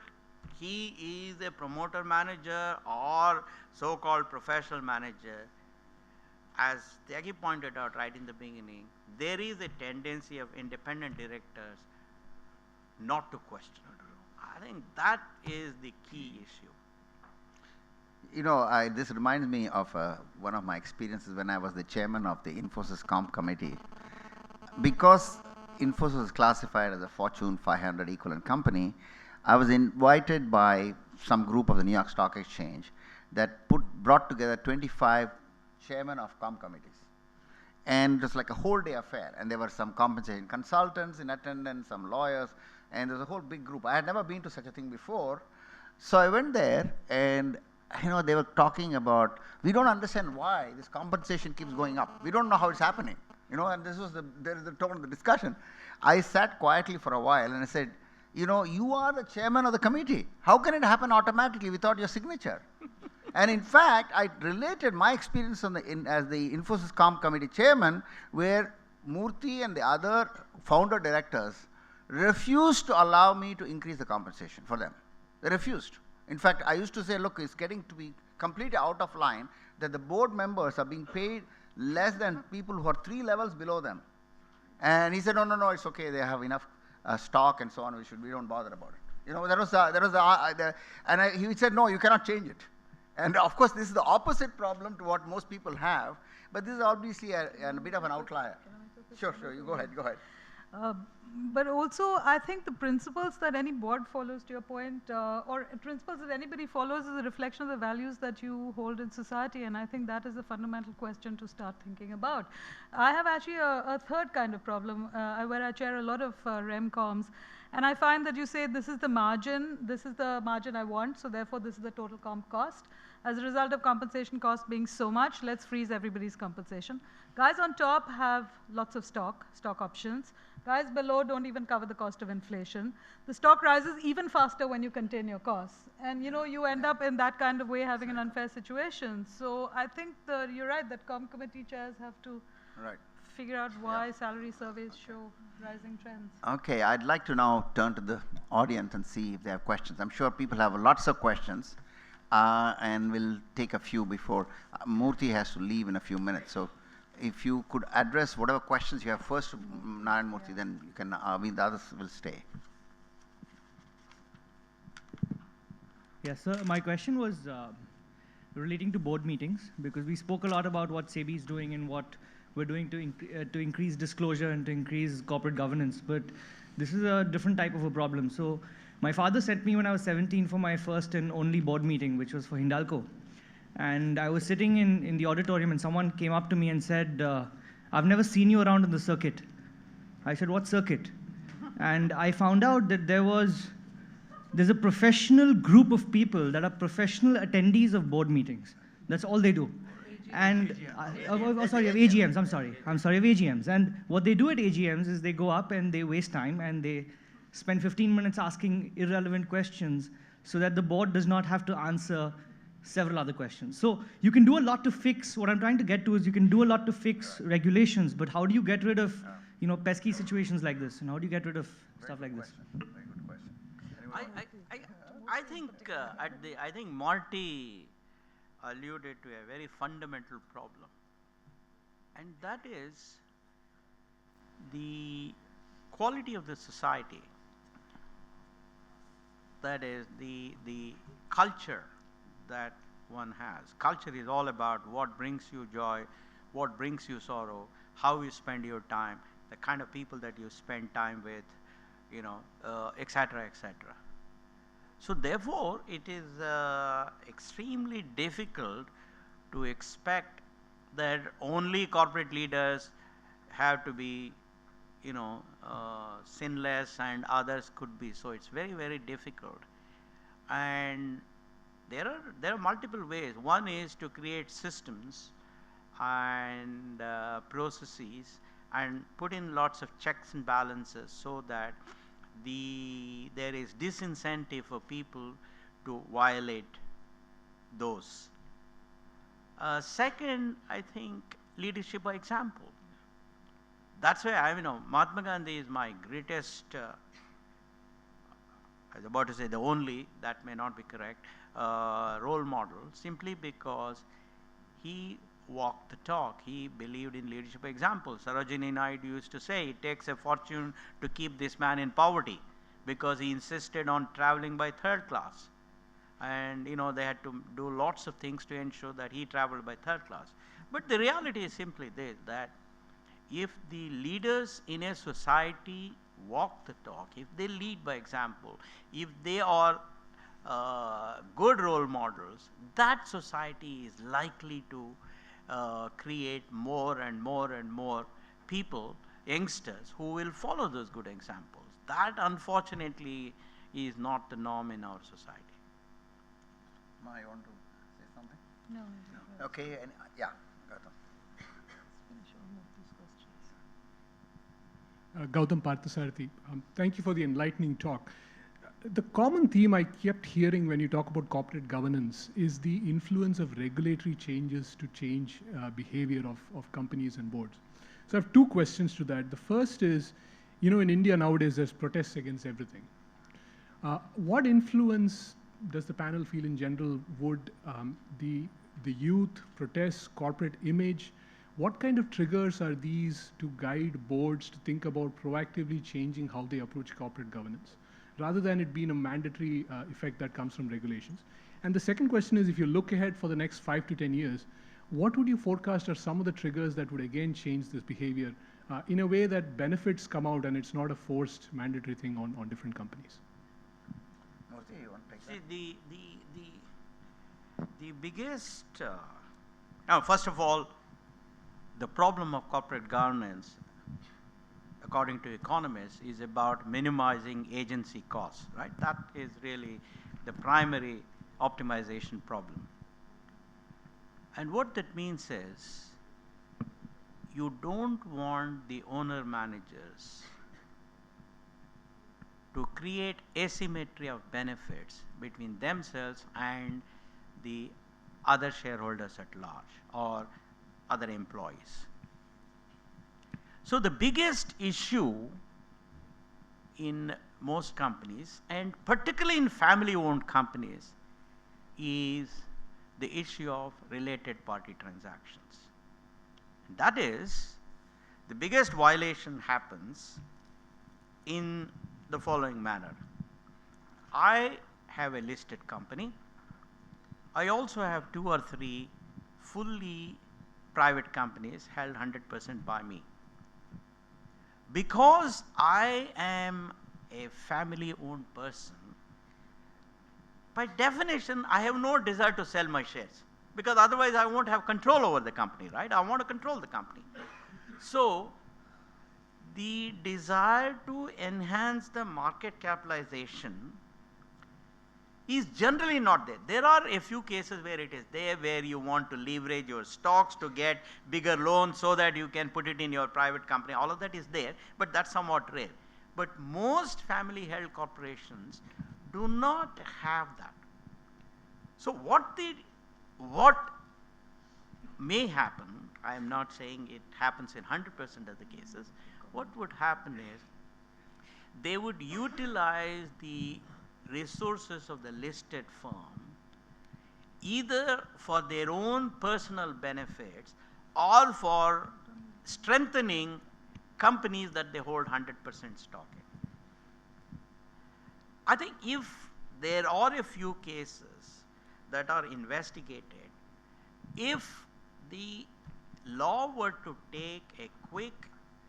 [SPEAKER 2] he is a promoter manager or so-called professional manager, as Thyagi pointed out right in the beginning, there is a tendency of independent directors not to question. I think that is the key issue.
[SPEAKER 1] You know, this reminds me of one of my experiences when I was the chairman of the Infosys Comp Committee. Because Infosys is classified as a Fortune 500 equivalent company, I was invited by some group of the New York Stock Exchange that brought together 25 chairmen of comp committees. And it was like a whole day affair. And there were some compensation consultants in attendance, some lawyers, and there was a whole big group. I had never been to such a thing before. So I went there, and they were talking about, we don't understand why this compensation keeps going up. We don't know how it's happening. And this was there is the tone of the discussion. I sat quietly for a while and I said, you are the chairman of the committee. How can it happen automatically without your signature? And in fact, I related my experience as the Infosys Comp Committee chairman, where Murthy and the other founder directors refused to allow me to increase the compensation for them. They refused. In fact, I used to say, look, it's getting to be completely out of line that the board members are being paid less than people who are 3 levels below them. And he said, no, it's okay. They have enough stock and so on. We don't bother about it. He said, no, you cannot change it. And of course, this is the opposite problem to what most people have. But this is obviously a bit of an outlier. Sure, you go ahead.
[SPEAKER 4] But also, I think the principles that any board follows, to your point, or principles that anybody follows, is a reflection of the values that you hold in society, and I think that is a fundamental question to start thinking about. I have actually a third kind of problem, where I chair a lot of REMCOMs, and I find that you say, this is the margin I want, so therefore this is the total comp cost. As a result of compensation cost being so much, let's freeze everybody's compensation. Guys on top have lots of stock options. Guys below don't even cover the cost of inflation. The stock rises even faster when you contain your costs. And you end up in that kind of way having an unfair situation. So I think you're right that comp committee chairs have to figure out why salary surveys show rising trends.
[SPEAKER 1] Okay, I'd like to now turn to the audience and see if they have questions. I'm sure people have lots of questions. And we'll take a few before Murthy has to leave in a few minutes. So if you could address whatever questions you have first to Narayana Murthy, then you can, the others will stay.
[SPEAKER 5] Yes, sir. My question was relating to board meetings, because we spoke a lot about what SEBI is doing and what we're doing to increase disclosure and to increase corporate governance. But this is a different type of a problem. So my father sent me when I was 17 for my first and only board meeting, which was for Hindalco. And I was sitting in the auditorium, and someone came up to me and said, I've never seen you around in the circuit. I said, what circuit? And I found out that there's a professional group of people that are professional attendees of board meetings. That's all they do. And of AGMs. I'm sorry, of AGMs. And what they do at AGMs is they go up and they waste time and they spend 15 minutes asking irrelevant questions so that the board does not have to answer several other questions. So you can do a lot to fix, what I'm trying to get to is you can do a lot to fix regulations, but how do you get rid of pesky situations like this? And how do you get rid of stuff like this?
[SPEAKER 3] Very good question.
[SPEAKER 2] I think Marti alluded to a very fundamental problem, and that is the quality of the society. That is the culture that one has. Culture is all about what brings you joy, what brings you sorrow, how you spend your time, the kind of people that you spend time with, etc., etc. So therefore, it is extremely difficult to expect that only corporate leaders have to be, sinless and others could be. So it's very, very difficult. And there are multiple ways. One is to create systems and processes and put in lots of checks and balances so that there is disincentive for people to violate those. Second, I think leadership by example. That's why Mahatma Gandhi is my greatest, I was about to say the only, that may not be correct, role model, simply because he walked the talk. He believed in leadership by example. Sarojini Naidu used to say it takes a fortune to keep this man in poverty, because he insisted on traveling by third class. And they had to do lots of things to ensure that he traveled by third class. But the reality is simply this, that if the leaders in a society walk the talk, if they lead by example, if they are good role models, that society is likely to create more and more and more people, youngsters, who will follow those good examples. That unfortunately is not the norm in our society.
[SPEAKER 1] Ma, you want to say something?
[SPEAKER 4] No.
[SPEAKER 1] Okay, and yeah, Gautam.
[SPEAKER 6] Gautam Parthasarathy, thank you for the enlightening talk. The common theme I kept hearing when you talk about corporate governance is the influence of regulatory changes to change behavior of companies and boards. So I have two questions to that. The first is, in India nowadays there's protests against everything. What influence does the panel feel in general would the youth, protests, corporate image, what kind of triggers are these to guide boards to think about proactively changing how they approach corporate governance, rather than it being a mandatory effect that comes from regulations? And the second question is, if you look ahead for the next 5 to 10 years, what would you forecast are some of the triggers that would again change this behavior in a way that benefits come out and it's not a forced mandatory thing on different companies?
[SPEAKER 1] Murthy, you want to take that?
[SPEAKER 2] See, the biggest, now first of all, the problem of corporate governance, according to economists, is about minimizing agency costs, right? That is really the primary optimization problem. And what that means is, you don't want the owner managers to create asymmetry of benefits between themselves and the other shareholders at large or other employees. So the biggest issue in most companies, and particularly in family-owned companies, is the issue of related party transactions. That is, the biggest violation happens in the following manner. I have a listed company. I also have 2 or 3 fully private companies held 100% by me. Because I am a family-owned person, by definition, I have no desire to sell my shares, because otherwise I won't have control over the company, right? I want to control the company. So the desire to enhance the market capitalization is generally not there. There are a few cases where it is there, where you want to leverage your stocks to get bigger loans so that you can put it in your private company. All of that is there, but that's somewhat rare. But most family held corporations do not have that. So what may happen, I am not saying it happens in 100% of the cases, what would happen is they would utilize the resources of the listed firm either for their own personal benefits or for strengthening companies that they hold 100% stock in. I think if there are a few cases that are investigated, if the law were to take a quick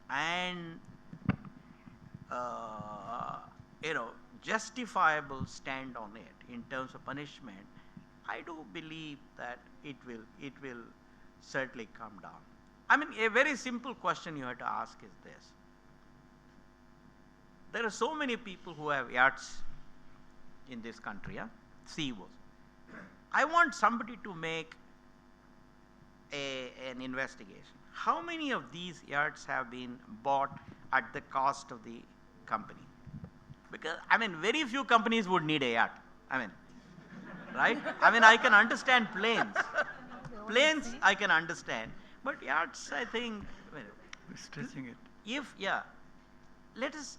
[SPEAKER 2] and justifiable stand on it in terms of punishment, I do believe that it will certainly come down. I mean, a very simple question you have to ask is this. There are so many people who have yachts in this country, CEOs. I want somebody to make an investigation. How many of these yachts have been bought at the cost of the company? Because, I mean, very few companies would need a yacht. I mean, right? I mean, I can understand planes. Planes, I can understand. But yachts, I think, well,
[SPEAKER 3] We're stretching it.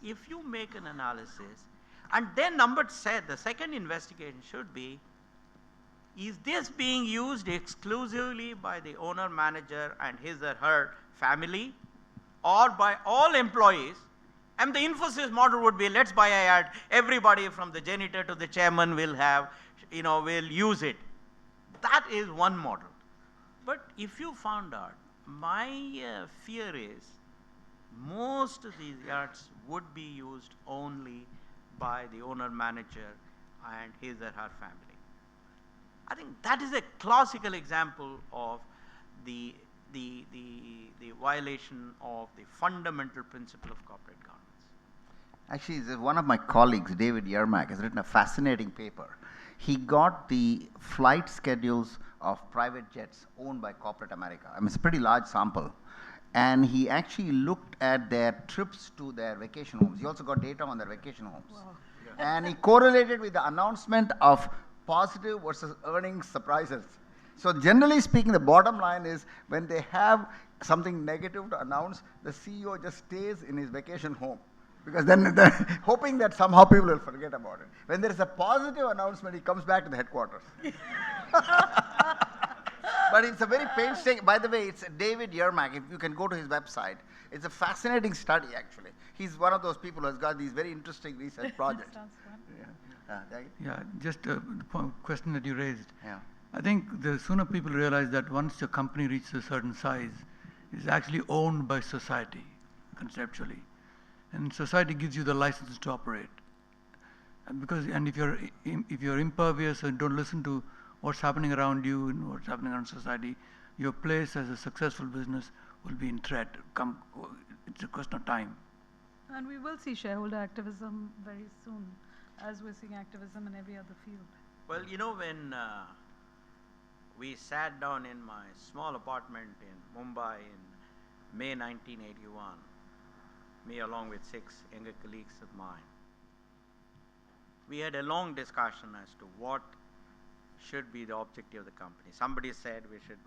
[SPEAKER 2] if you make an analysis, and then number said, the second investigation should be, is this being used exclusively by the owner manager and his or her family, or by all employees? And the Infosys model would be, let's buy a yacht, everybody from the janitor to the chairman will have, will use it. That is one model. But if you found out, my fear is most of these yachts would be used only by the owner manager and his or her family. I think that is a classical example of the violation of the fundamental principle of corporate governance.
[SPEAKER 1] Actually, one of my colleagues, David Yermak, has written a fascinating paper. He got the flight schedules of private jets owned by corporate America. I mean, it's a pretty large sample. And he actually looked at their trips to their vacation homes. He also got data on their vacation homes. Wow. Yeah. And he correlated with the announcement of positive versus earnings surprises. So generally speaking, the bottom line is when they have something negative to announce, the CEO just stays in his vacation home. Because then they're hoping that somehow people will forget about it. When there is a positive announcement, he comes back to the headquarters. But it's a very painstaking, by the way, it's David Yermak. If you can go to his website, it's a fascinating study, actually. He's one of those people who has got these very interesting research projects.
[SPEAKER 3] Just a question that you raised.
[SPEAKER 1] Yeah.
[SPEAKER 3] I think the sooner people realize that once a company reaches a certain size, it's actually owned by society, conceptually. And society gives you the license to operate. And if you're impervious and don't listen to what's happening around you and what's happening around society, your place as a successful business will be in threat. It's a question of time.
[SPEAKER 4] And we will see shareholder activism very soon, as we're seeing activism in every other field.
[SPEAKER 2] Well, when we sat down in my small apartment in Mumbai in May 1981, me along with 6 younger colleagues of mine, we had a long discussion as to what should be the objective of the company. Somebody said we should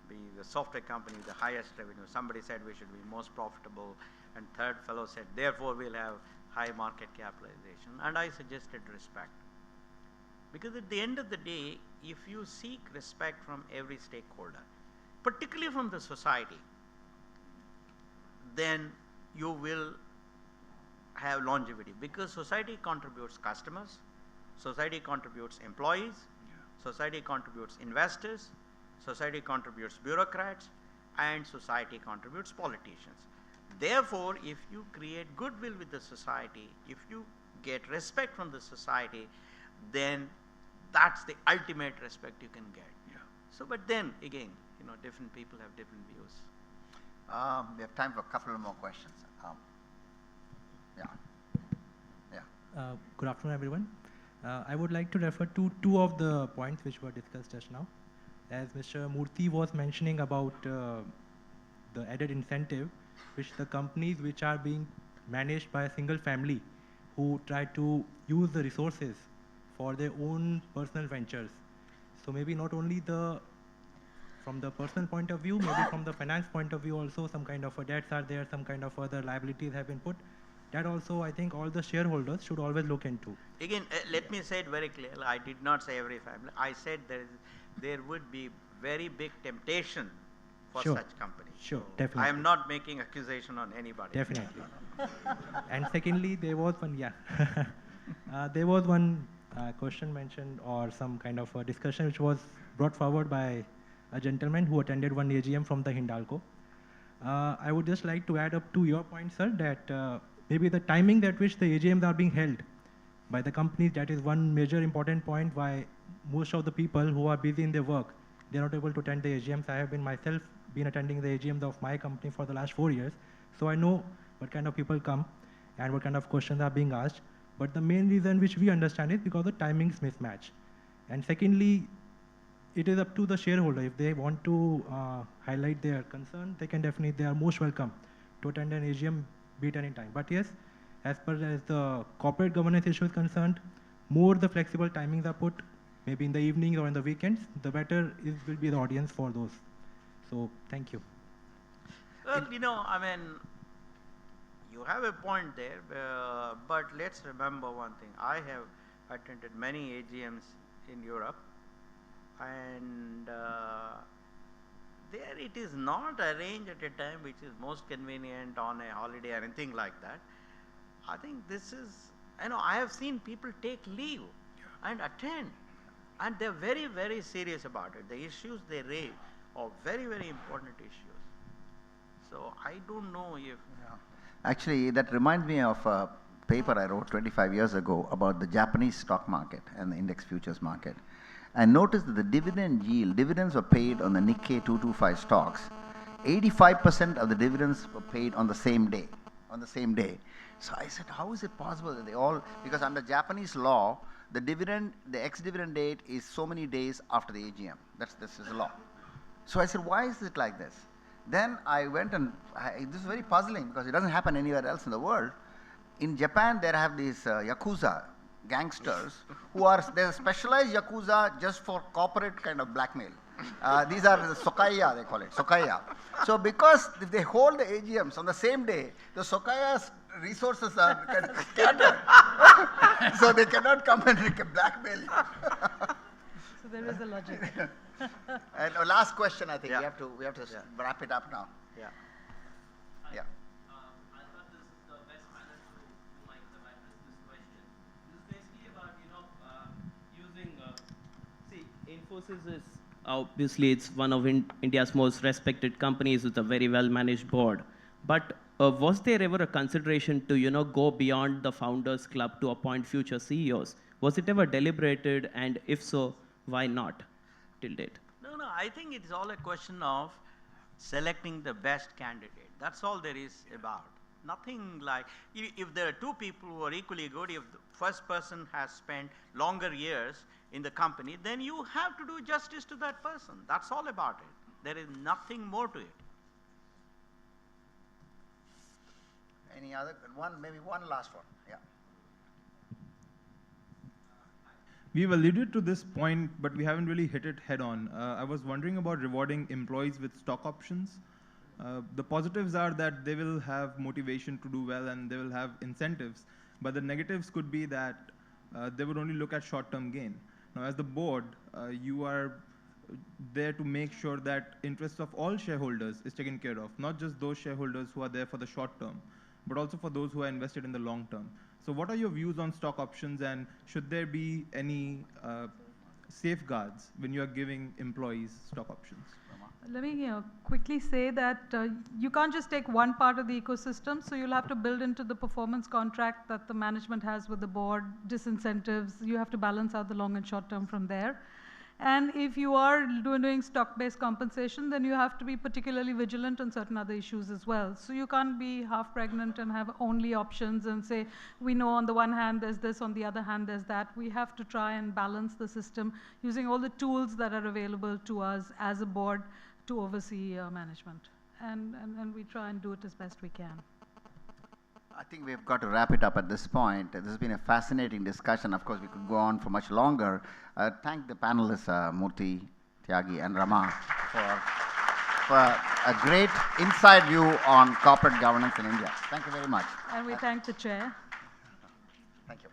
[SPEAKER 2] be the software company with the highest revenue. Somebody said we should be most profitable. And third fellow said, therefore we'll have high market capitalization. And I suggested respect. Because at the end of the day, if you seek respect from every stakeholder, particularly from the society, then you will have longevity, because society contributes customers, society contributes employees, society contributes investors, society contributes bureaucrats, and society contributes politicians. Therefore, if you create goodwill with the society, if you get respect from the society, then that's the ultimate respect you can get.
[SPEAKER 1] Yeah.
[SPEAKER 2] So, but then again, different people have different views.
[SPEAKER 1] We have time for a couple of more questions.
[SPEAKER 7] Good afternoon, everyone. I would like to refer to two of the points which were discussed just now. As Mr. Murthy was mentioning about the added incentive, which the companies which are being managed by a single family who try to use the resources for their own personal ventures. So maybe not only from the personal point of view, maybe from the finance point of view also, some kind of debts are there, some kind of other liabilities have been put. That also, I think all the shareholders should always look into.
[SPEAKER 2] Again, let me say it very clearly. I did not say every family. I said there would be very big temptation for
[SPEAKER 7] Sure.
[SPEAKER 2] such companies.
[SPEAKER 7] Sure,
[SPEAKER 2] So
[SPEAKER 7] definitely.
[SPEAKER 2] I am not making accusation on anybody.
[SPEAKER 7] Definitely. And secondly, there was one, there was one question mentioned or some kind of a discussion which was brought forward by a gentleman who attended one AGM from the Hindalco. I would just like to add up to your point, sir, that maybe the timing at which the AGMs are being held by the companies, that is one major important point why most of the people who are busy in their work, they're not able to attend the AGMs. I have been myself been attending the AGMs of my company for the last 4 years. So I know what kind of people come and what kind of questions are being asked. But the main reason which we understand is because the timings mismatch. And secondly, it is up to the shareholder. If they want to highlight their concern, they are most welcome to attend an AGM, be it any time. But yes, as far as the corporate governance issue is concerned, more the flexible timings are put, maybe in the evenings or in the weekends, the better will be the audience for those. So, thank you.
[SPEAKER 2] Well, I mean, you have a point there, but let's remember one thing. I have attended many AGMs in Europe, and there it is not arranged at a time which is most convenient on a holiday or anything like that. I think this is, I have seen people take leave and attend, and they're very, very serious about it. The issues they raise are very, very important issues. So I don't know if...
[SPEAKER 1] Actually, that reminds me of a paper I wrote 25 years ago about the Japanese stock market and the index futures market. I noticed that the dividends were paid on the Nikkei 225 stocks. 85% of the dividends were paid on the same day. So I said, how is it possible that they all, because under Japanese law, the ex-dividend date is so many days after the AGM. This is the law. So I said, why is it like this? Then I went and, this is very puzzling because it doesn't happen anywhere else in the world. In Japan, there have these Yakuza gangsters there's a specialized Yakuza just for corporate kind of blackmail. These are the Sokaya, they call it, Sokaya. So because if they hold the AGMs on the same day, the Sokaya's resources are kind of scattered. So they cannot come and blackmail you.
[SPEAKER 4] So there is a logic.
[SPEAKER 1] And last question, I think we have to wrap it up now.
[SPEAKER 2] Yeah.
[SPEAKER 1] Yeah.
[SPEAKER 8] I thought this is the best manner to might address this question. This is basically about using. Infosys is obviously it's one of India's most respected companies with a very well managed board. But was there ever a consideration to go beyond the founders club to appoint future CEOs? Was it ever deliberated, and if so, why not till date?
[SPEAKER 2] No, I think it's all a question of selecting the best candidate. That's all there is about. Nothing like, if there are two people who are equally good, if the first person has spent longer years in the company, then you have to do justice to that person. That's all about it. There is nothing more to it.
[SPEAKER 1] Any other one? Maybe one last one. Yeah.
[SPEAKER 9] We've alluded to this point, but we haven't really hit it head on. I was wondering about rewarding employees with stock options. The positives are that they will have motivation to do well and they will have incentives, but the negatives could be that they would only look at short-term gain. Now, as the board, you are there to make sure that interests of all shareholders is taken care of, not just those shareholders who are there for the short term, but also for those who are invested in the long term. So what are your views on stock options, and should there be any safeguards when you are giving employees stock options?
[SPEAKER 4] Let me quickly say that you can't just take one part of the ecosystem, so you'll have to build into the performance contract that the management has with the board, disincentives. You have to balance out the long and short term from there. And if you are doing stock-based compensation, then you have to be particularly vigilant on certain other issues as well. So you can't be half pregnant and have only options and say, we know on the one hand there's this, on the other hand there's that. We have to try and balance the system using all the tools that are available to us as a board to oversee management. And we try and do it as best we can.
[SPEAKER 1] I think we've got to wrap it up at this point. This has been a fascinating discussion. Of course, we could go on for much longer. Thank the panelists, Murthy, Thyagi, and Rama, for a great inside view on corporate governance in India. Thank you very much.
[SPEAKER 4] And we thank the chair.
[SPEAKER 1] Thank you.